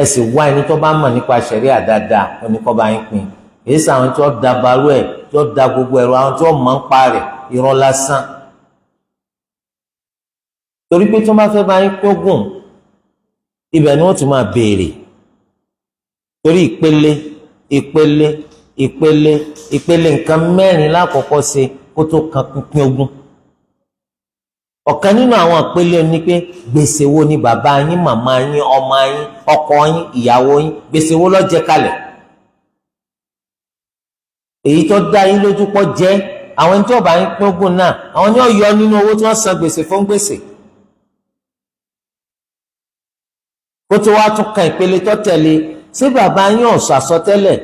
ẹ sì wá ẹni tó bá mọ̀ nípa ṣẹ̀ríà dáadáa oníkọ́ bá yín pín. èyí sì àwọn tí wọ́n da barú ẹ̀, tí wọ́n da gbogbo ẹ̀rọ, àwọn tí wọ́n mọ̀ ń pa rẹ̀, irọ́ lásán. torí pé tí wọ́n bá fẹ́ bá yín pín ogún, ibẹ̀ ni wọ́n ti máa béèrè. torí ìpele nǹkan mẹ́rin lákọ̀ọ́kọ́ ṣe kó tó kan pín ogún. ọ̀kan nínú àwọn ìpele ni pé gbèsè wo ni bàbá yín, màmá yín, ọmọ yín, ọkọ yín, ìyàwó yín, gbèsè wo ló jẹ kalẹ̀. èyí tó dá yín lójú pọ̀ jẹ́ àwọn ẹni tí ó bá yín pín ogún náà, àwọn ni ó yọ nínú owó tí wọ́n san gbèsè fún gbèsè. kó tó wá tún kan ìpele tó tẹ̀lé, ṣé bàbá yín ò sọ àsọtẹ́lẹ̀,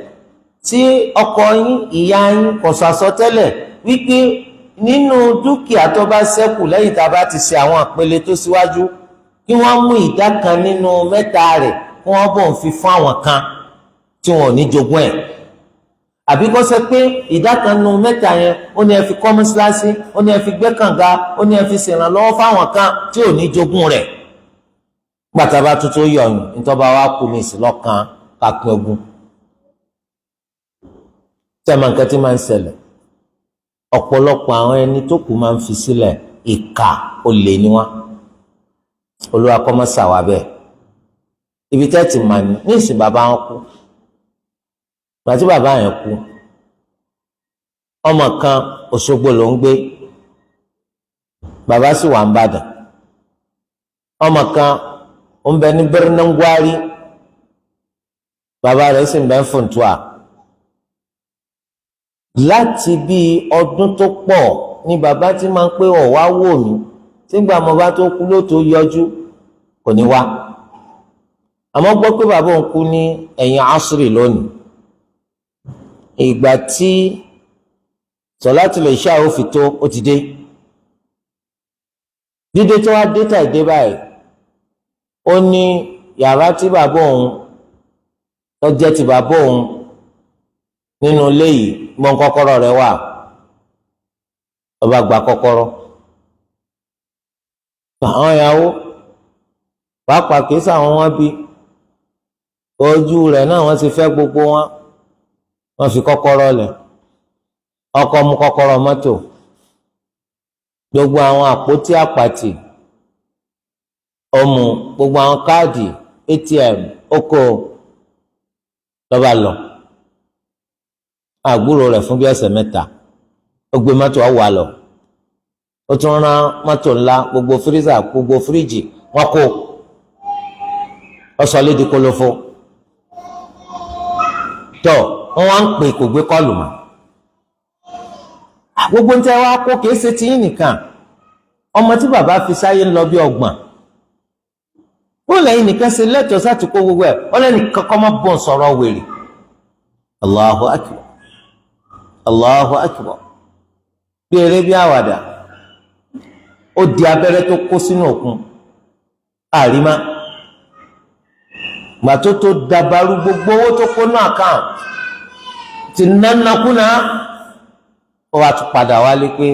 tí ọkọ yín, ìyá yín kò sọ àsọtẹ́lẹ̀ wípé nínú dúkìá tó bá ṣẹ́kù lẹ́yìn tá a bá ti ṣe àwọn ìpele tó síwájú, kí wọ́n mú ìdá kan nínú mẹ́ta rẹ̀ kí wọ́n bọ̀ ń fi fún àwọn kan tí wọn ò ní jogún ẹ̀. àbí kó ṣe pé ìdá kan nínú mẹ́ta yẹn ó ní ẹ fi kọ́ mọ́ṣáláṣí, ó ní ẹ fi gbẹ́ kànga, ó ní ẹ fi ṣèrànlọ́wọ́ fáwọn kan tí ò ní jogún rẹ̀. gbàtà bá tuntun yọ̀yìn nítorí wàá kú ní ìsìlọ́kan kápẹ́ ogún. tẹ́ẹ̀mà nǹkan tí máa ń ṣẹlẹ̀, ọ̀pọ̀lọpọ̀ àwọn ẹni tó kù máa ń fi sílẹ̀ ìkà olè ni wọ́n. Olúwa kó má ṣà wá bẹ́ẹ̀. ibi tẹ́ ti mà ní ìsìn bàbá wọn kú, gbàtí bàbá yẹn kú, ọmọ kan Òṣogbo ló ń gbé, bàbá sì wà ń Bàdàn. ọmọ kan ó ń bẹ ní Birnin Gwari, bàbá rẹ̀ sì ń bẹ ń Funtua. láti bí ọdún tó pọ̀ ni bàbá tí máa ń pé ọ̀wá wò mí, tí gbà mo bá tó kú ló tó yọjú, kò ní wá. àmọ́ gbọ́ pé bàbá òun kú ní ẹ̀yìn asiri lónìí. ìgbà tí sọ̀látùl ìṣá ó fi tó, ó ti dé. dídé tó wá dé tàìdé báyìí ó ní yàrá tí bàbá òun tó jẹ́ ti bàbá òun nínú ilé yìí mọ kọ́kọ́rọ́ rẹ̀ wà ọba gba kọ́kọ́rọ́ àwọn ìyàwó pàápàá kìí sáwọn wọn bí ojú rẹ̀ náà wọ́n ti fẹ́ gbogbo wọn fi kọ́kọ́rọ́ lẹ̀ ọkọ mú kọ́kọ́rọ́ mọ́tò gbogbo àwọn àpótí àpàtì ọmú gbogbo àwọn káàdì ATM oko lọ́ba lọ àgbúrò rẹ̀ fún bí ọ̀sẹ̀ mẹ́ta ó gbé mọ́tò ọ̀wà lọ ó tún rán mọ́tò ńlá gbogbo fírísà gbogbo fíríjì wọn kó ọsọ lédi kólófó tó wọn wá ń pè kò gbé kọlù mọ́ gbogbo ń tẹ wá kó kìí ṣe tiyín nìkan ọmọ tí bàbá fi sáyé ń lọ bí 30 ó lẹ́yìn nìkan ṣe lẹ́tọ̀ọ́ sáti kó gbogbo ẹ̀ ó lẹ́yìn kankan má bọ̀ ń sọ̀rọ̀ wèrè Allahu akbar Allahu akbar bí eré bí àwàdà ó di abẹ́rẹ́ tó kó sínú òkun àrímá gbà tó dabarú gbogbo owó tó kó náà kàn ti nánakúnà ó wá tún padà wálé pé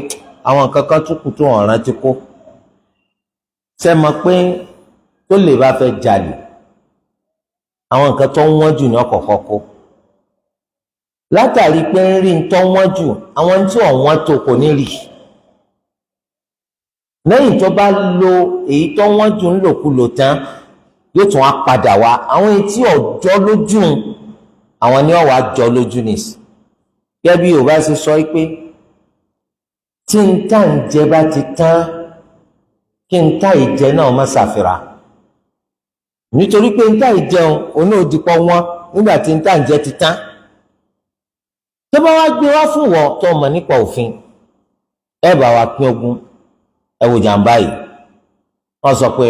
àwọn nǹkan kan tún kù tó ọ̀ràn ti kó ṣe mọ̀ pé tó lè bá fẹ́ jalè àwọn nǹkan tó ń wọ́n jù ní ọ̀kọ̀ọ̀kọ̀ kó látàrí pé ń rí ń tó wọ́n jù àwọn tí ọ̀wọ́n tó kò ní rí lẹ́yìn tó bá lo èyí tó wọ́n jù ń lòkulò tán yóò tún á padà wá àwọn etí ọjọ́ lójú àwọn ní ọ̀wá jọ lójú nìsí gẹ́gẹ́ bí Yorùbá ṣe sọ pé tí ń tà ń jẹ bá ti tán kí ń tà ìjẹ náà má ṣàfihàn nítorí pé ń tà ìjẹun òun ò dìpọ̀ wọn nígbà tí ń tà ń jẹ ti tán tó bá wá gbé wá fún wọn tó mọ̀ nípa òfin ẹ bá wa pín ogún ẹ wò jàǹbá yìí wọ́n sọ pé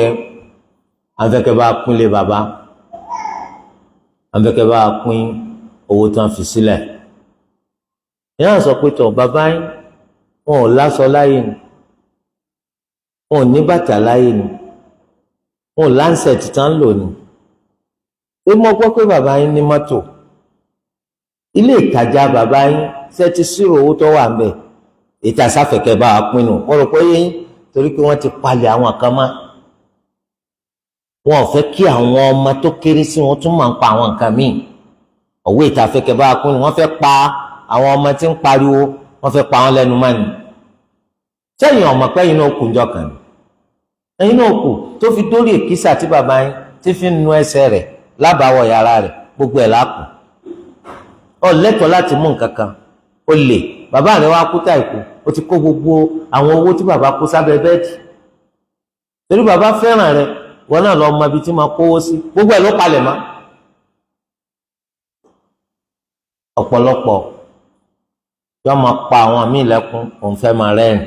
àǹfẹ̀kẹ́ bá pín lé bàbá àǹfẹ̀kẹ́ bá pín owó tán fi sílẹ̀ ìyá sọ pé tọ̀ bàbá yín wọn ò láṣọ láyé ni wọn ò ní bàtà láyé ni wọn ò láǹsẹ̀ títà ń lò ní pé mo gbọ́ pé bàbá yín ní mọ́tò ilé ìtajà bàbá yín ṣe ti ṣírò owó tó wà ń bẹ̀ ìta sáfẹ̀kẹ́ bá pinnu wọ́n rò pé yín torí pé wọ́n ti palẹ̀ àwọn kan mọ́ wọn ò fẹ́ kí àwọn ọmọ tó kéré sí wọn tún máa ń pa àwọn nǹkan míì ọ̀wé ìta fẹ́kẹ́ bá pinnu wọ́n fẹ́ pa àwọn ọmọ tí ń pariwo wọ́n fẹ́ pa wọn lẹ́nu mọ́ni sẹ́yìn ọmọ pẹ́yìn náà kù ńjọ́ kan ẹ̀yìn náà kù tó fi dórí èkísà tí bàbá yín ti fi nu ẹsẹ̀ rẹ̀ lábàáwọ̀ yàrá rẹ̀ gbogbo ẹ̀ lápò ọ lẹ́tọ̀ọ́ láti mú nǹkan kan ó lè bàbá rẹ̀ wá kú táìkù ó ti kó gbogbo àwọn owó tí bàbá kó sábẹ́ bẹ́ẹ̀dì torí bàbá fẹ́ràn rẹ̀ wọn náà lọ mọ ibi tí máa kówó sí gbogbo ẹ̀ ló palẹ̀ mọ́ ọ̀pọ̀lọpọ̀ yọ máa pa àwọn míì lẹ́kún òun fẹ́ máa rẹ́rìn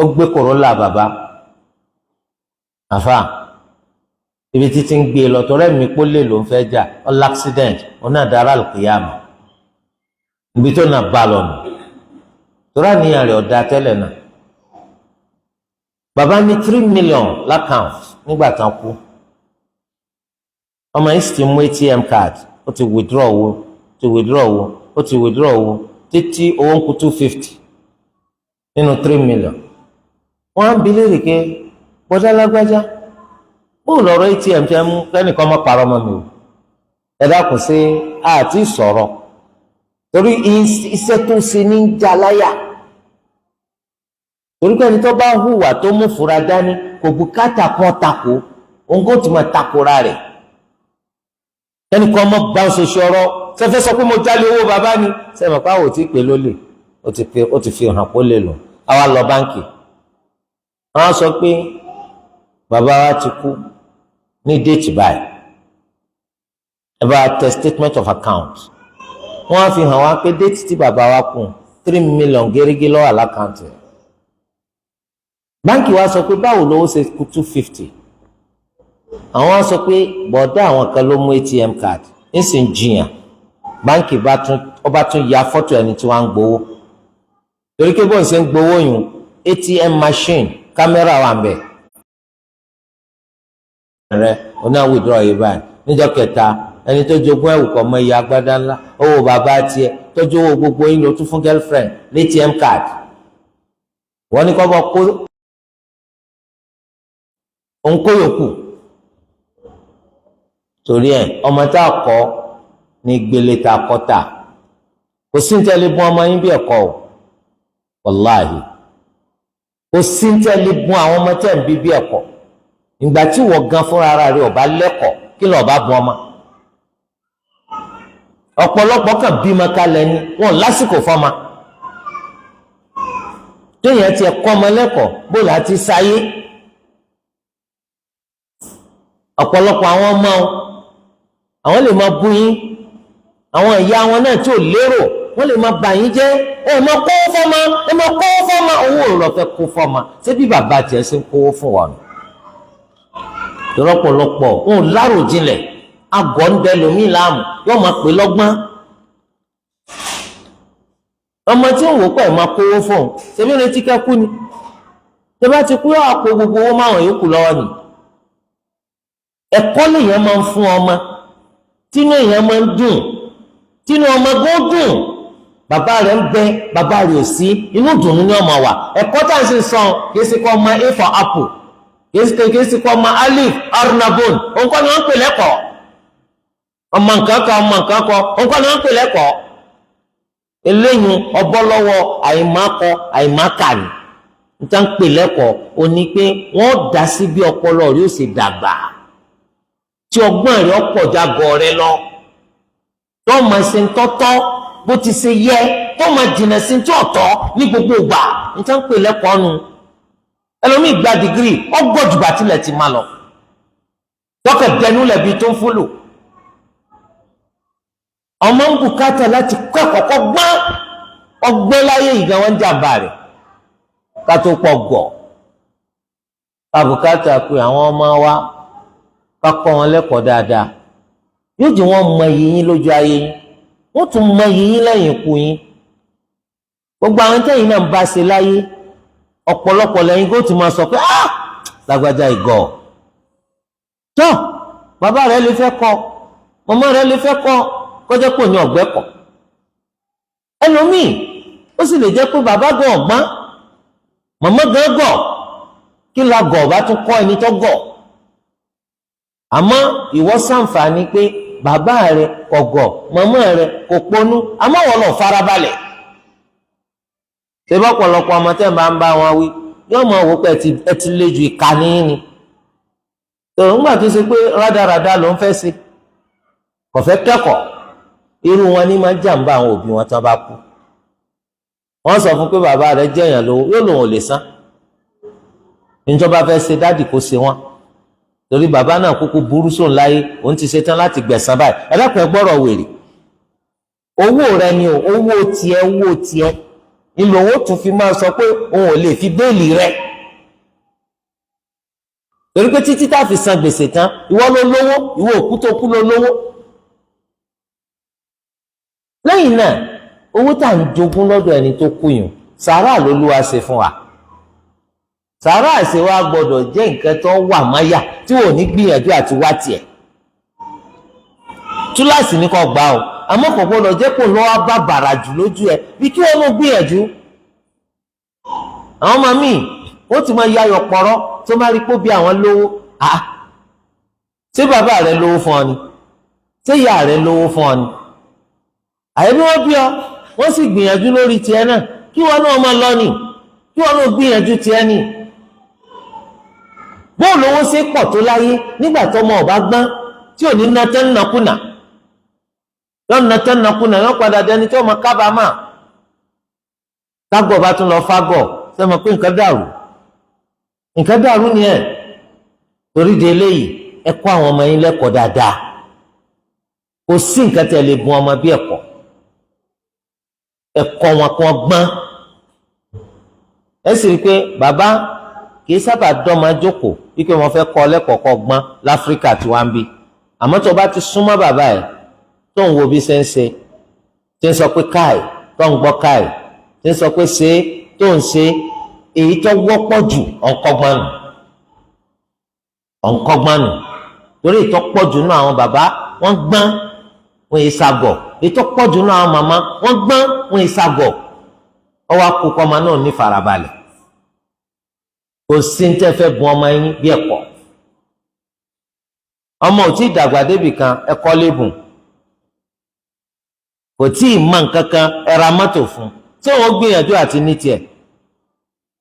ó gbé kòrólà bàbá àfà ibi títí ń gbé lọ tọrẹ mi pólè ló ń fẹ́ jà ọlá accident ọ̀nà dára lùkìyàmù ibi tó nà bá lọ nù tọ́ra níyàn rẹ̀ ọ̀dà tẹ́lẹ̀ náà bàbá ní 3 million l'account nígbà tán kú ọmọ yìí sì ti mú ATM card ó ti withdraw owó ó ti withdraw owó títí owó ń kú 250 nínú 3 million wọ́n á bi léèrè pé bọ́dá lágbájá bóò lọ́rọ̀ ATM fẹ́ mú kẹ́nìkan má parọ́ mọ́ mi o ẹ dákun sí àti sọ̀rọ̀ torí iṣẹ́ tó ṣe ní jaláyà torí pé ẹni tó bá hùwà tó mú fura dání kò bùkátà kan takò òun kò tún máa takora rẹ̀ kẹ́nìkan mọ́ bá ń ṣoṣo ọ̀rọ̀ sẹ́fẹ́ sọ pé mo jálè owó bàbá ni sẹ́mi pa ò tí ì pé lólè ó ti fi hàn kó lè lò àwa lọ báńkì wọ́n sọ pé bàbá wa ti kú ní déètì báyìí ẹ bá tẹ statement of account wọ́n á fi hàn wá pé déètì tí bàbá wa kú 3 million gẹ́gẹ́ lọ́wọ́ àlákàntì báńkì wa sọ pé báwo lówó ṣe kú 250 àwọn á sọ pé bọ̀dá àwọn kan ló mú ATM card ń sì ń jiyàn báńkì bá tún ya fọ́tò ẹni tí wọ́n ń gbowó torí pé bóun ṣe ń gbowó yùn ATM machine kámẹ́rà wà ń bẹ̀ rẹ oní àwọn withdraw yìí báyìí níjọ́ kẹta ẹni tó jogún ẹ̀wù kọ mọ iye agbádá ńlá owó bàbá tiẹ̀ tọ́jú owó gbogbo yín ló tún fún girlfriend l'ATM card wọ́n ní kọ́ bọ́ kó òǹkó yòókù torí ẹ̀ ọmọ tá a kọ́ ní gbélé tá a kọ́ tà kò sí ní tẹ́lẹ̀ bún ọmọ yín bí ẹ̀kọ́ o wàláhì kò sí ní tẹ́lẹ̀ bún àwọn ọmọ tẹ́ ń bí ẹ̀kọ́ ìgbà tí wọ́n gan fúnra ara rẹ̀ ọba lẹ́kọ̀ọ́ kí lọ́ọ́ bá bún ọmọ ọ̀pọ̀lọpọ̀ kan bímọ kalẹ̀ ni wọn lásìkò fọ́mọ téèyàn tiẹ̀ kọ́ ọmọ lẹ́kọ̀ọ́ bó láti sáyé ọ̀pọ̀lọpọ̀ àwọn ọmọ àwọn lè máa bú yín àwọn ìyá wọn náà tí ò lérò wọ́n lè máa bà yín jẹ́ ẹ máa kówó fọ́mọ ẹ máa kówó fọ́mọ owó òrò fẹ́ kó fọ́mọ ṣé bí bàbá tiẹ̀ ṣe ń kówó fún wa nù lọ́pọ̀lọpọ̀ wọn ò láròjinlẹ̀ agọ́ ń bẹ lómi láàmú yóò máa pè lọ́gbọ́n ọmọ tí ń wò pẹ̀ máa kówó fún un ṣebí retí kẹ́kú ni ṣe bá ti kú yóò àpò gbogbo owó máwọn yòókù lọ́wọ́ ni ẹ̀kọ́ lèèyàn máa ń fún ọmọ tínú èèyàn máa ń dùn tínú ọmọ gbọ́ dùn bàbá rẹ̀ ń bẹ bàbá rẹ̀ ò sí inú dùnú ni ọmọ wà ẹ̀kọ́ tá à ń ṣe sàn kì í ṣe kọ́ ọmọ a for apple kì í ṣe kọ́ ọmọ alif arnabon òun kọ́ ni wọ́n ń pè lẹ́kọ̀ọ́ ọmọ nǹkan kan òun kọ́ ni wọ́n ń pè lẹ́kọ̀ọ́ eléyìí ọbọ lọ́wọ́ àìmákọ àìmákà ni níta ń pè lẹ́kọ̀ọ́ ó ní pé wọ́n dá sí bí ọpọlọ rẹ̀ ó ṣe dàgbà tí ọgbọ́n rẹ̀ ọ̀pọ̀ jágọ̀ rẹ̀ lọ tó máa ṣe ń tọ́tọ́ bó ti ṣe yẹ tó máa jìnnà sí tí ọ̀tọ̀ ní gbogbo ìgbà níta ń pè lẹ́kọ̀ọ́ nu ẹlòmíì gba dìgírì ọgbọ́dùgbà tilẹ̀ ti máa lọ tọkẹ dẹnu lẹbi tó ń fọlọ ọmọ ń bùkátà láti kọ́ ẹ̀kọ́ gbọ́n ọgbẹ́ láyé ìgbà wọn jàmbá rẹ̀ ká tó pọ̀ gọ̀ àbùkátà pé àwọn ọmọ wa ká kọ́ wọn lẹ́kọ̀ọ́ dáadáa yóò jẹ́ wọ́n mọ iyì yín lójú ayé yín wọ́n tún mọ iyì yín lẹ́yìn ikú yín gbogbo àwọn tẹ́yìn náà ń bá ṣe láyé ọ̀pọ̀lọpọ̀ lẹ́yìn kó tún máa sọ pé lágbájá ìgọ̀ tó bàbá rẹ̀ lè fẹ́ kọ́ màmá rẹ̀ lè fẹ́ kọ́ kọjá pò ní ọ̀gbẹ́ kọ̀ ẹlòmíì ó sì lè jẹ́ pé bàbá gan ọ̀gbọ́n màmá gan gọ̀ kí la gọ̀ bá tún kọ́ ẹni tó gọ̀ àmọ́ ìwọ ṣàǹfààní pé bàbá rẹ̀ kò gọ̀ màmá rẹ̀ kò ponú àmọ́ wọn lọ farabalẹ̀ ṣe bá pọ̀lọpọ̀ ọmọ tẹ́ ń bá wọn wí yóò mọ òwò pé ẹ ti lé ju ìkànnì ni tòun gbà tó ṣe pé rádaràda ló ń fẹ́ ṣe kò fẹ́ kẹ́kọ̀ọ́ irú wọn ní máa jàǹbá àwọn òbí wọn tán bá kú wọ́n sọ fún pé bàbá rẹ̀ jẹyàn lówó yóò lòun ò lè san níjọba fẹ́ ṣe dádì kó ṣe wọn torí bàbá náà kúkú burú sóun láyé òun ti ṣetán láti gbẹ̀san báyìí ẹlẹ́kùn ẹ gbọ́rọ̀ wèrè owó rẹ̀ ni o owó tiẹ̀ ìlò owó tún fi máa sọ pé òun ò lè fi béèlì rẹ̀ torí pé títí tá fi san gbèsè tán ìwọ ló lówó ìwọ òkú tó kú ló lówó lẹ́yìn náà owó tá à ń jogún lọ́dọ̀ ẹni tó kú yùn sàárà lolúwa ṣe fún wa sàárà ṣe wa gbọ́dọ̀ jẹ́ nǹkan tó wà máyà tí ò ní gbìyànjú àti wá tiẹ̀ túláàsì ní kò gbà o àmọ́ kò gbọ́dọ̀ jẹ́ kó lọ́wọ́ bá bàrà jù lójú ẹ bí kí wọ́n mú gbìyànjú àwọn ọmọ míì ó ti máa yayọ̀ pọ̀rọ́ tó máa rí pé bí àwọn lówó ṣé bàbá rẹ lówó fún ọ ni ṣé ìyá rẹ lówó fún ọ ni àyẹ̀bí wọ́n bí ọ wọ́n sì gbìyànjú lórí tiẹ̀ náà kí wọ́n náà máa lọ nì kí wọ́n náà gbìyànjú tiẹ̀ nì bóòlù owó ṣe pọ̀ tó láyé nígbà tó ọmọ ọba gbọ́n tí ò ní nàtẹ́ nàkúnà yọ nàtẹ́ nàkúnà yọ padà dẹni tí ọmọ kábàámà tágọ̀ bá tún lọ fágọ̀ sẹ́mọ̀ pé nǹkan dàrú ni ẹ̀ torí de eléyìí ẹ kọ́ àwọn ọmọ yín lẹ́kọ̀ọ́ dáadáa kò sí nǹkan tẹ́ lè bùn ọmọ bí ẹ̀kọ́ wọn kan gbọ́n ẹ sì rí i pé bàbá kìí sábà dọ́mọ jókòó wípé wọ́n fẹ́ kọ́ lẹ́kọ̀ọ́ kọ́ gbọ́n láfíríkà tí wọ́n ń bí àmọ́ tó bá ti súnmọ́ bàbá ẹ̀ tó ń wo bí ṣe ń ṣe tí ń sọ pé káì tó ń gbọ́ káì tí ń sọ pé ṣe tó ń ṣe èyí tó wọ́pọ̀ jù ọ̀nkọ́gbọ́nù torí èyí tó pọ̀ jù nínú àwọn bàbá wọ́n gbọ́n wọn yìí ságọ̀, èyí tó pọ̀ jù nínú àwọn màmá wọ́n gbọ́n wọn yìí ságọ̀. ọwọ́ akókò ọmọ náà ní farabalẹ̀, kò sí ní tẹ́ fẹ́ bùn ọmọ yín bí ẹ̀kọ́. ọmọ ò tí ì dàgbà débì kan ẹ̀kọ́ lébùn, kò tí ì mọ nǹkan kan ẹ ra mọ́tò fún, tí wọ́n gbìyànjú àti ní tiẹ̀,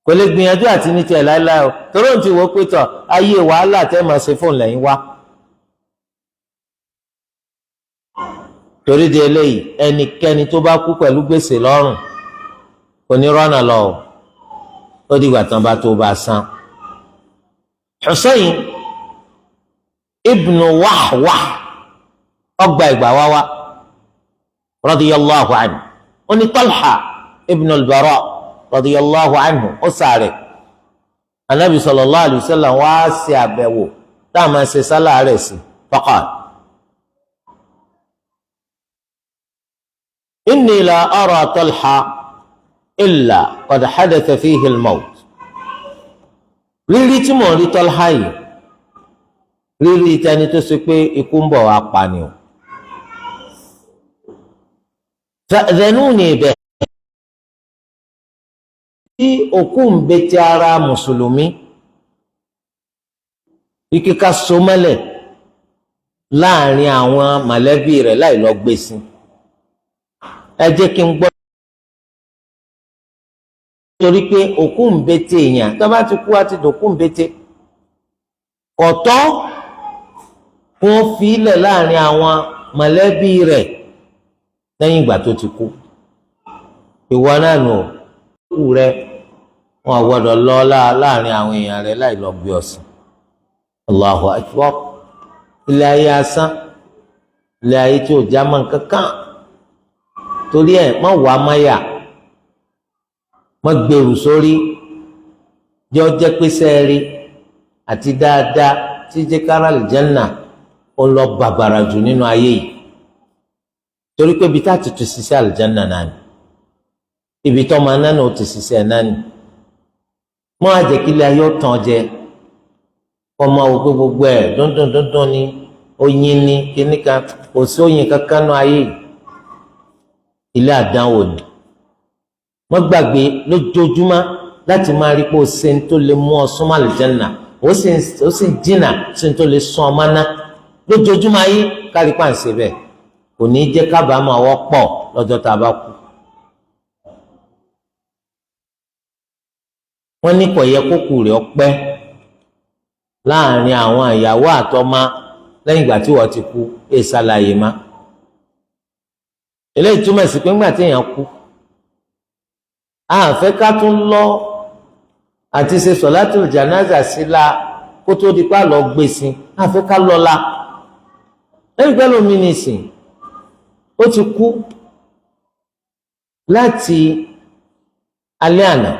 kò lè gbìyànjú àti ní tiẹ̀ láéláé o, torí òun ti wò ó pé tọ̀ ayé wàhálà tẹ́ máa ṣe fóun lẹ́yìn wá. torí di eléyìí ẹnikẹ́ni tó bá kú pẹ̀lú gbèsè lọ́rùn kò ní rọ́nà lọ o, ó dìgbà tán bá tó bá san. Husayn ibn Wahwah ọgbà ìgbà wáwá radiyallahu anhu, ó ní Talha ibn al-Bara radiyallahu anhu ó sàárẹ̀. Anabi sallallahu alayhi wa sallam wá sí àbẹ̀wò táà máa ṣe sálà rẹ̀ sí. faqal inni la ara Talha illa qad hadatha fihi al-maut. rírí tí mò ń rí Talha yìí, rírí tẹni tó ṣe pé ikú ń bọ̀ wá pa ni o. fa'dhanuni bihi, tí òkú ń betí ara mùsùlùmí ike ká so mọ́lẹ̀ láàrin àwọn mọ̀lẹ́bí rẹ̀ láì lọ gbé sí, ẹ jẹ́ kí n gbọ́. torí pé òkú ń betí èèyàn tó bá ti kú wá ti dòkú ń betí, ọ̀tọ̀ kún fi ilẹ̀ láàrin àwọn mọ̀lẹ́bí rẹ̀ lẹ́yìn ìgbà tó ti kú. ìwọ náà nù kú rẹ wọn gbọ́dọ̀ lọ láàrin àwọn èèyàn rẹ̀ láì lọ gbé ọsìn. Allahu akbar. ilé ayé asán, ilé ayé tí ò já mọ́ kankan. torí ẹ̀ má wà máyà, má gbèrú sórí, jẹ́ ọ jẹ́ pé sẹ́ẹ̀rí àti dáadáa tí jẹ́ kára àlùjánnà ó lọ bàbàrà jù nínú ayé yìí. torí pé ibi tá a ti tù ṣiṣẹ́ àlùjánnà náà ni, ibi tó máa náà ó ti ṣiṣẹ́ náà ni. mọ́ àjẹkílẹ̀ ayé ọ̀tàn jẹ ọmọ ògbó gbogbo ẹ̀ dúndùn ni oyin ni kíníkan, kò sí oyin kankan náà ayé yìí. ilé àdánwò ni. wọ́n gbàgbé lójoojúmọ́ láti máa rí pé ó ṣe ń tó lè mú ọ súnmọ́ àlùjánnà, ó sì jìnnà sí ń tó lè sún ọmọ náà lójoojúmọ́ ayé. kárí pàǹsẹ̀ bẹ́ẹ̀ kò ní í jẹ́ kábàámọ̀ ọwọ́ pọ̀ lọ́jọ́ tá a bá kú. wọ́n ní kò yẹ kókù rẹ̀ ọpẹ́ láàrin àwọn ìyàwó àtọmọ lẹ́yìn ìgbà tí wọ́n ti kú ẹ̀ ṣàlàyé má. eléyìí túmọ̀ sí pé ńgbà tí èèyàn kú a fẹ́ ká tún lọ àti ṣe sọ̀látùl jánásà sí la kó tó di pa lọ gbé sí, a fẹ́ ká lọ la. lẹ́yìn pẹ́ lómi nìsín ó ti kú láti alẹ́ àná,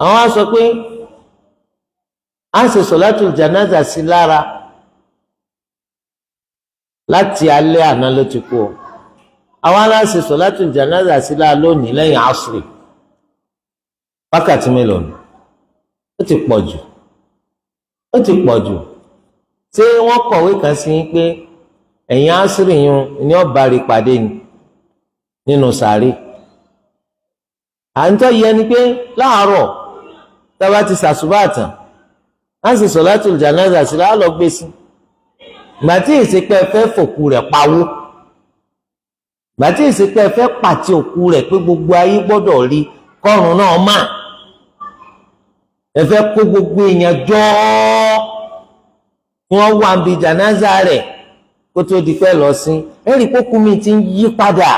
àwọn á sọ pé a ṣe sọ̀látùl jánásà sí lára láti alẹ́ àná ló ti kú o. àwọn aláṣẹ sọ̀látùl jánásà sí lára lónìí lẹ́yìn asri, wákàtí mélòó ni? ó ti pọ̀ jù, ó ti pọ̀ jù. ṣé wọ́n kọ̀wé kan sí pé ẹ̀yìn asri yun ni ó bá rí pàdé ni nínú sàárè? à ń tọ́ yẹ ni pé láàárọ̀ tábà ti ṣàṣùbàtàn á sì sọ̀látùl jánásà sí lára lọ gbé sí. ìgbà tí ìsìnkú fẹ́ fòkú rẹ̀ pawó, ìgbà tí ìsìnkú fẹ́ pàtí òkú rẹ̀ pé gbogbo ayé gbọ́dọ̀ rí kọ́run náà mà, ẹ fẹ́ kó gbogbo èèyàn jọ kí wọ́n wà níbi jánásà rẹ̀ kó tó di pẹ́ lọ sí. ẹ̀rí kókú mi ti ń yí padà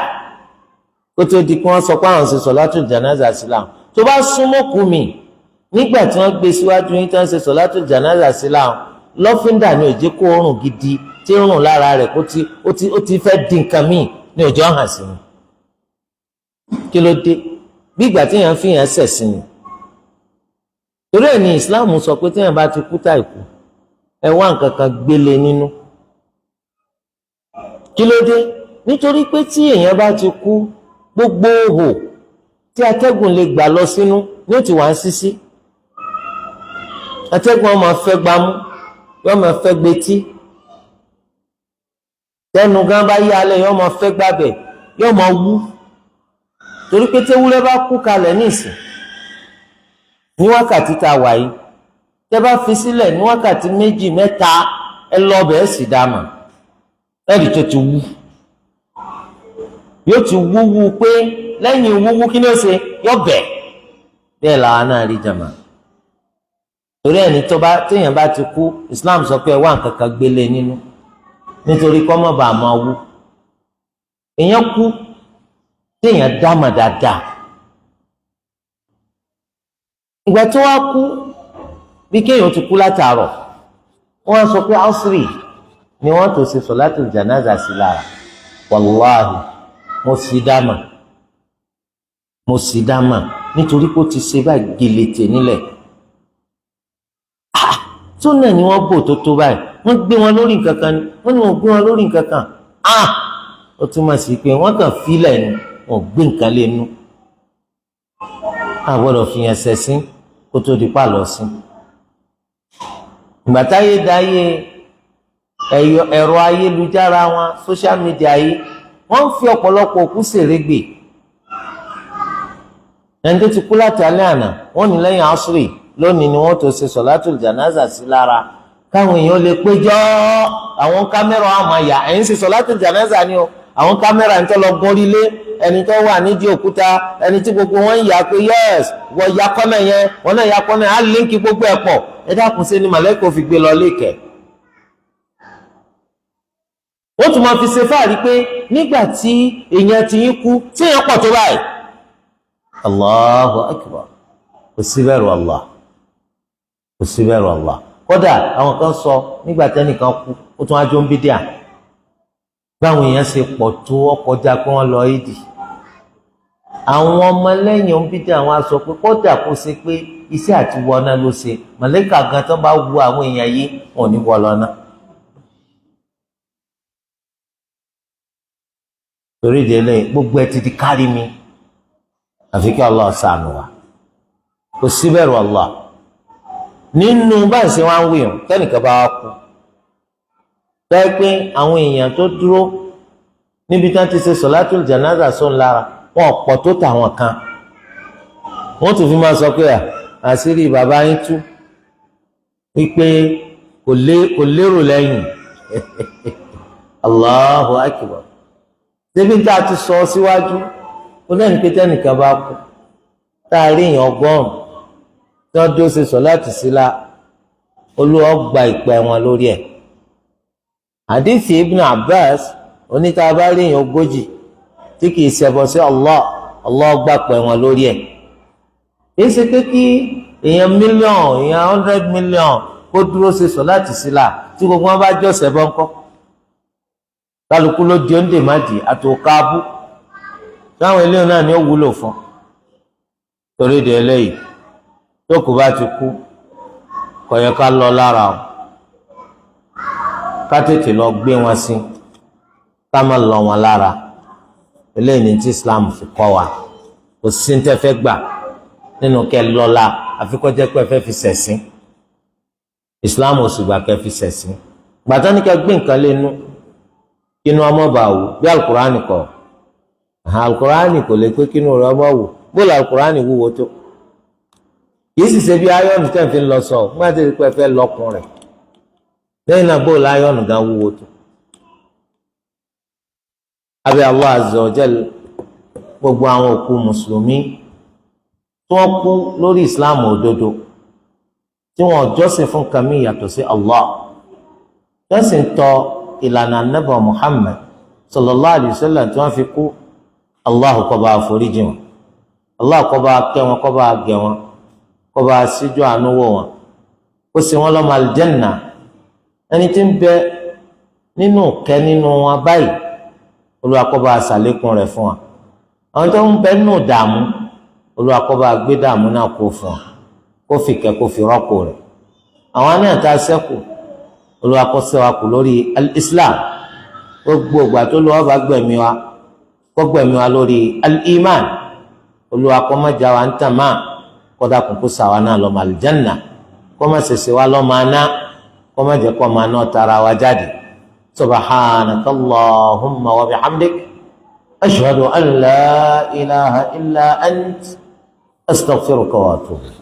kó tó di pé wọ́n sọ pé àwọn ṣe sọ̀látùl jánásà sí láwọn. tó bá súnmọ́ kú mi nígbà tí wọ́n gbé síwájú yín tí wọ́n ṣe sọ̀látùl jánásà sí láwọn, lọ́fíńdà ni ó jẹ́ kó rùn gidi tí ń rùn lára rẹ̀ ó ti fẹ́ di nǹkan míì ní ọjọ́ hàn sí ni. kí ló dé? bí ìgbà tí èèyàn fi hàn ṣẹ̀sìn ni. torí ẹ̀ ní ìsìláàmù sọ pé téèyàn bá ti kú táìkú ẹ wá nǹkan kan gbélé nínú. kí ló dé? nítorí pé tí èèyàn bá ti kú gbogbo òhò tí atẹ́gùn lè gbà lọ sínú ní ó ti wà ń sísí atẹ́gùn ọmọ fẹ́ gbámú yóò máa fẹ́ gbetí tẹnu gan bá yá alẹ́ yóò máa fẹ́ gbábẹ̀ yóò máa wú torí pé tewúrẹ́ bá kú kalẹ̀ nísìn ní wákàtí tá a wà yìí tẹ́ bá fi sílẹ̀ ní wákàtí 2 3 ẹ lọ bẹ́ẹ̀ sì dáàmà ẹ̀rì tó ti wú yóò ti wúwú pé lẹ́yìn wúwú kí ni ó ṣe yóò bẹ̀ bẹ́ẹ̀ làwọn náà rí jàmà torí ẹni téèyàn bá ti kú Islam sọ pé ẹ wá nǹkan kan gbélé nínú nítorí kọ́ mọ́ bàá máa wú èèyàn kú téèyàn dáàmà dáadáa ìgbà tó wá kú bí kéèyàn ti kú látàárọ̀ wọ́n sọ pé asri ni wọ́n tó ṣe solatul janaza sí lára wàláhì mo sì dáàmà nítorí pé ó ti ṣe báyìí gèlètè nílẹ̀ tó náà ni wọ́n bò tó báyìí wọ́n gbé wọn lórí nǹkan kan ni wọ́n ní wọ́n gbé wọn lórí nǹkan kan ó túmọ̀ sí pé wọ́n kàn fílẹ̀ ni wọ́n gbé nǹkan lé nú àgbọ́dọ̀ fi yẹn ṣẹ̀sín kó tó di pàlọ́ sí ìgbà táyé dáyé ẹ̀rọ ayélujára wọn social media yìí wọ́n ń fi ọ̀pọ̀lọpọ̀ òkú ṣèrégbè ẹni tó ti kú láti alẹ́ àná wọ́n ní lẹ́yìn asri lónìí ni wọ́n tó ṣe sọ̀látùl janaza sí lára káwọn èèyàn lè péjọ àwọn kámẹ́rà àmọ́ àyà ẹ̀yìn ṣe sọ̀látùl janaza ni o àwọn kámẹ́rà ń tọ́ lọ gúnrí lé ẹni tó wà nídìí òkúta ẹni tí gbogbo wọn ń yà pé yes wọ́n ya kọ́nà yẹn wọ́n náà ya kọ́nà yẹn á líǹkì gbogbo ẹ̀ pọ̀ ẹ dákun sí ni màlẹ́kọ̀ fi gbé lọ léèkẹ́. ó tún máa fi ṣe fáàrí pé nígbà tí èèyàn ti yín kú tí èèyàn pọ̀ tó báyìí. Allahu akbar kò sí bẹ̀rù Allah kò sí bẹ̀rù Allah kódà àwọn kan sọ nígbà tẹ́nìkan kú ó tún á jó ń bídíà báwọn èèyàn ṣe pọ̀ tó ọkọjá pé wọ́n lọ ìdì àwọn ọmọlẹ́yìn òǹbídì àwọn aṣọ pé kódà kó ṣe pé iṣẹ́ àti wọná ló ṣe mọ̀lẹ́kà gan tó bá wu àwọn èèyàn yìí wọn ò ní wọ lọ́nà. torí ìdílé gbogbo ẹ ti di kárí mi àfi kí Allah ṣàánú wa kò sí bẹ̀rù Allah nínú báyìí ṣe wá ń wíyàn tẹ́nìkan bá wá kú bẹ́ẹ̀ pé àwọn èèyàn tó dúró níbi tí wọ́n ti ṣe sọ̀látùl janaza sọ́n lára wọn pọ̀ tó tàwọn kan wọ́n tún fi máa sọ pé àṣírí bàbá yín tú wípé kò lérò lẹ́yìn Allahu akbar débi tá a ti sọ síwájú ó lẹ́nu pé tẹ́nìkan bá kú tá a rí èèyàn 100 tí wọ́n dó ṣe sọ̀láàtì sílá Olúwa gba ìpẹ́ wọn lórí ẹ̀. Hadithi Ibn Abbas oníta bá rí èèyàn 40 tí kìí ṣẹbọ sí Allah gbà pẹ́ wọn lórí ẹ̀. kìí ṣe pé kí èèyàn mílíọ̀n èèyàn 100 million kó dúró ṣe sọ̀láàtì sílá tí gbogbo wọn bá jọ ṣẹbọ ńkọ́ kálukú ló di oúnjẹ má di àtòkábú táwọn eléyìí náà ni ó wúlò fún torí de eléyìí tó kù bá ti kú kò yẹ ká lọ lára o ká tètè lọ gbé wọn sí ká má lọ wọn lára eléyìí ní tí Islam fi kọ́ wa kò sí ní tẹ́ fẹ́ gbà nínú kẹ́ lọ́la àfi kó jẹ́ pé ẹ fẹ́ fi ṣẹ̀sìn Islam ò sì gbà kẹ́ fi ṣẹ̀sìn gbàtà ní kẹ́ gbé nǹkan lẹ́nu kínú ọmọ bá wù bí alukurani kọ alukurani kò lè pé kínú rẹ ọmọ wù bóòlù alukurani wúwo tó kìí sì ṣe bí ayọ́nù tẹ̀ fi ń lọ sọ fún àti ìpẹ́ fẹ́ lọ́kùn rẹ̀ lẹ́yìn náà bóòlù ayọ́nù gan wúwo tó. abẹ́ Allah azza wa jal gbogbo àwọn òkú mùsùlùmí tí wọ́n kú lórí ìsìláàmù òdodo tí wọ́n jọ́sìn fún kàmí yàtọ̀ sí Allah jọ́sìn tọ́ ìlànà Ànábì Muhammad sallallahu alayhi wa sallam tí wọ́n fi kú Allah kó bá foríjì wọn Allah kó bá kẹ́ wọn kó bá gẹ̀ wọn kó bá síjú àánú wò wọn kó sì wọn lọ́mọ aljanna ẹni tí ń bẹ nínú kẹ́ nínú wọn báyìí Olúwa kó bá ṣàlékún rẹ̀ fún wa àwọn tó ń bẹ nínú dààmú Olúwa kó bá gbé dààmú náà kó fún wa kó fi kẹ́ kó fi rọ́pò rẹ̀ àwọn náà tá a ṣẹ́kù Olúwa kó ṣe wa kù lórí al-Islam gbogbo ìgbà tó lọ́wọ́ bá gbẹ̀mí wa kó gbẹ̀mí wa lórí al-Iman Olúwa kó má já wa ń tàn má kó dákun kó ṣàwa náà lọ́mọ àlìjánà kó má ṣèṣe wa lọ́mọ aná kó má jẹ́ kó máa ná tara wa jáde. subhanaka allahumma wa bihamdik ashhadu an la ilaha illa ant astaghfiruka wa atubu.